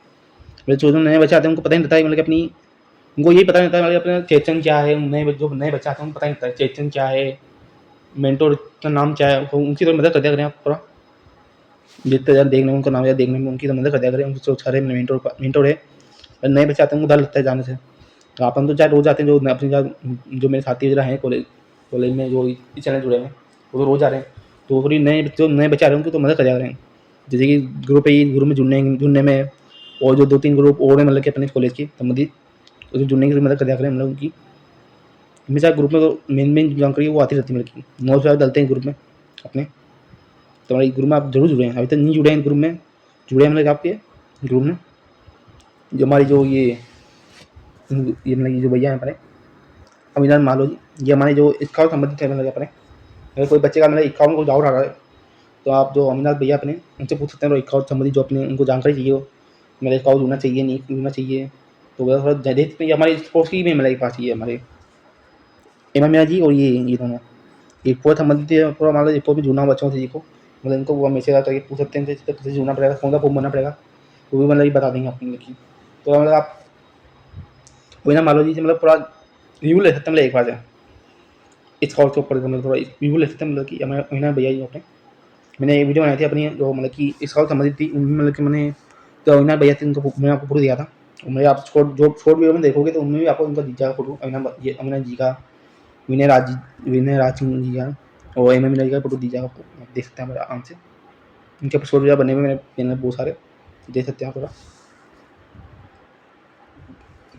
मेरे जो नए बच्चे आते हैं उनको पता ही नहीं रहता है मतलब कि अपनी उनको यही पता नहीं होता मतलब अपना चेतन क्या है, जो नए बच्चे आते हैं उनको पता नहीं होता चेतन क्या है, मेंटोर का नाम क्या है, तो उनकी तो मदद कर दिया करें आप थोड़ा, जितने ज़्यादा देखने में उनका नाम या देखने में उनकी तो मदद कर दिया करें, उनकी सोच सारे मेंटोर है। और नए बच्चे आते हैं उनको डर लगता है जाने से, तो अपन तो चाहे रोज़ आते हैं, जो अपनी जो मेरे साथी वगैरह हैं कॉलेज में जो इस चैनल जुड़े हैं वो तो रोज़ आ रहे हैं, तो थोड़ी नए बच्चे आ रहे हैं उनको तो मदद कर दिया करें। जैसे कि ग्रुप में जुड़ने में, और जो 2-3 ग्रुप और हैं मतलब कि अपने कॉलेज के संबंधित, उसमें जुड़ने की मदद कर दिया करें हम लोग उनकी। हमेशा ग्रुप में तो मेन जानकारी वो आती रहती है, मतलब कि नोट्स वगैरह डलते हैं ग्रुप में अपने, तो हमारे ग्रुप में आप जरूर जुड़े हैं, अभी तक नहीं जुड़े हैं ग्रुप में, जुड़े हैं मतलब आपके ग्रुप में, जो हमारी जो ये मतलब ये जो भैया हैं अपने अविनाश मालो जी, ये हमारे जो स्काउट संबंधित है, मतलब अपने अगर कोई बच्चे का मतलब स्काउट में कोई डाउट आ रहा है तो आप जो अविनाश भैया अपने उनसे पूछ सकते हैं, स्काउट संबंधित जो अपने उनको जानकारी चाहिए हो, मेरे स्काउट जुड़ना चाहिए नहीं जुड़ना चाहिए, तो वह थोड़ा दे सकते हैं। हमारे स्पोर्ट्स की भी मेरे पास ही है, हमारे एम मीना जी और ये दोनों स्पोर्ट्स संबंधित है, पूरा मान लो स्पोर्ट में जुड़ना हो बच्चों से जी को, मतलब इनको वो मैसेज आता है पूछ सकते हैं कैसे जुड़ना पड़ेगा, कौन सा फॉर्म भरना पड़ेगा, वो भी मतलब ये बता देंगे आपको की। तो मतलब आप अविनाश मालो जी से मतलब पूरा रिव्यू ले सकते हैं, मतलब एक बार से इस कॉल के ऊपर मतलब थोड़ा रिव्यू ले सकते हैं, मतलब कि अविनाश भैया जी अपने, मैंने ये वीडियो बनाई थी अपनी जो मतलब कि इस कॉल संबंधित थी, उनमें मतलब कि मैंने जो अविनाश भैया थे उनको मैंने आपको फोटो दिया था, और मेरे आप शॉर्ट वीडियो में देखोगे तो उनमें भी आपको उनका दिख जाएगा फोटो, अविनाश जी का, विनय राज सिंह जी का और एम मीना जी का फोटो दी जाएगा आपको, आप देख सकते हैं हमारे आराम से, उनके शॉर्ट वीडियो बने हुए मेरे चैनल बहुत सारे, देख सकते हैं थोड़ा।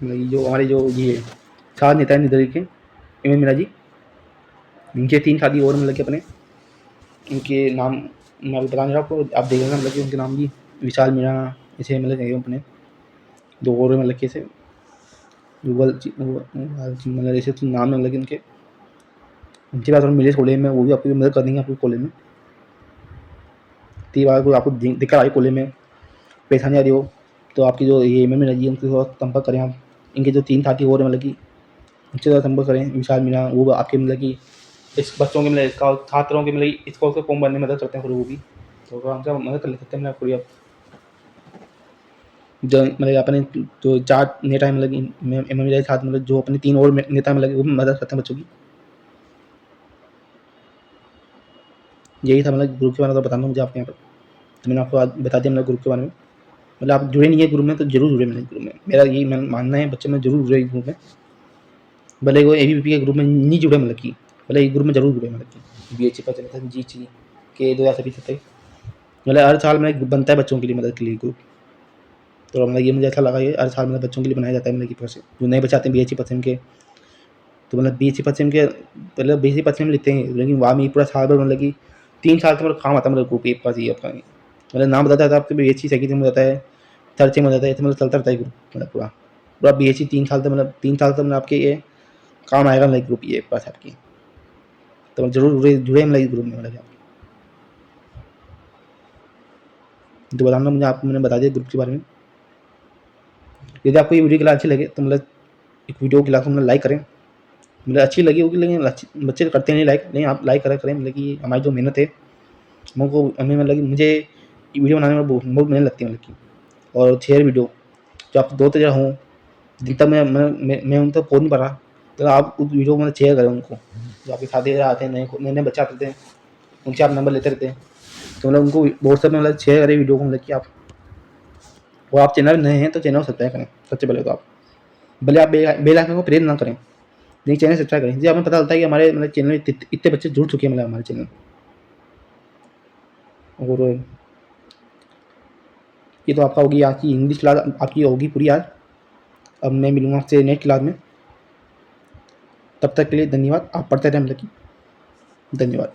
जो हमारे जो ये चार नेता हैं निधर के एम मीना जी, इनके 3 शादी और मतलब कि अपने उनके नाम मैं अभी बता नहीं रहा आपको, आप देख लेना मतलब कि उनके नाम भी विशाल मीणा ऐसे मतलब अपने 2 और मतलब कि ऐसे मतलब ऐसे तो नाम है मतलब कि उनके, उनके बाद मिले कॉलेज में, वो भी आपकी मदद कर देंगे आपको कॉलेज में। 3 बार कोई आपको दिक्कत आई कॉलेज में, परेशानी आ रही हो, तो आपकी जो ये एम मीना जी है उनके साथ संपर्क करें आप। इनके जो 3 साथी और मतलब कि उनसे साथ संपर्क करें, विशाल मीणा, वो आपके मतलब कि इस बच्चों के मतलब छात्रों के मतलब स्कॉल के फॉर्म भरने में मदद करते हैं, फिर वो भी तो हमसे मदद कर ले सकते हैं मतलब पूरी आप जो मतलब अपने जो 4 नेता है मतलब एम मीना के साथ मतलब जो अपने 3 और नेता मतलब वो भी मदद करते हैं बच्चों की। यही था मतलब ग्रुप के बारे में तो बताना मुझे आपके यहाँ पर, तो मैंने आपको आज बता दिया मतलब ग्रुप के बारे में। मतलब आप जुड़े नहीं है ग्रुप में तो जरूर जुड़े मतलब ग्रुप में, मेरा यही मानना है, बच्चे में जरूर जुड़े ग्रुप में, भले वो एबीवीपी के ग्रुप में नहीं जुड़े मतलब कि, भले एक ग्रुप में जरूर जुड़े मतलब कि BHC पर चलता है GC के 2027 मतलब हर साल में बनता है बच्चों के लिए मदद के लिए ग्रुप, तो मतलब ये मुझे ऐसा लगा ये हर साल मतलब बच्चों के लिए बनाया जाता है मतलब कि पैसे जो नए बच्चे आते हैं BHC पश्चिम के, तो मतलब BHC पश्चिम के मतलब BHC पश्चिम में लिखते हैं, लेकिन वहाँ में पूरा साल भर मतलब कि 3 साल से मतलब काम आता है मतलब ग्रुप एक पास ही आपका, मतलब नाम बताता है आपको BHC सेकेंड में बताता है, थर्ड सेम हो जाता है, मतलब चलता रहता है ग्रुप मतलब पूरा BHC 3 साल तक मतलब 3 साल तक मतलब आपके ये काम आएगा मतलब ग्रुप ये पास आपकी, तो जरूर जुड़े मतलब ग्रुप में मतलब आप तो बताना मुझे, आपको मैंने बता दिया ग्रुप के बारे में। यदि आपको ये वीडियो क्लास अच्छी लगे तो मतलब एक वीडियो क्लास को मतलब लाइक करें, मतलब अच्छी लगी होगी, लेकिन बच्चे करते नहीं लाइक, नहीं आप लाइक करें मतलब कि हमारी जो मेहनत है हमको हमें मतलब कि मुझे वीडियो बनाने में बहुत मेहनत लगती है मतलब कि, और शेयर वीडियो जो आप 2 तरह हों जिन तक मैं उन तक पहुँच नहीं पा रहा, तो आप उस वीडियो को मतलब शेयर करें उनको, जो आपके साथी आते हैं नए बच्चे आते थे उनसे आप नंबर लेते रहते हैं, तो मतलब उनको व्हाट्सएप में मतलब शेयर करें वीडियो को मतलब कि आप, वो आप चैनल नए हैं तो चैनल सब्सक्राइब करें सबसे पहले तो आप, भले आप बेल आइकन को प्रेस ना करें लेकिन चैनल सब्सक्राइब करें, जिससे हमें पता चलता है कि हमारे मतलब चैनल में इतने बच्चे जुड़ चुके हैं मतलब हमारे चैनल। और ये तो आपका होगी आज की इंग्लिश क्लास, आपकी होगी पूरी आज। अब मैं मिलूंगा आपसे नेक्स्ट क्लास में, तब तक के लिए धन्यवाद, आप पढ़ते रहें मतलब कि धन्यवाद।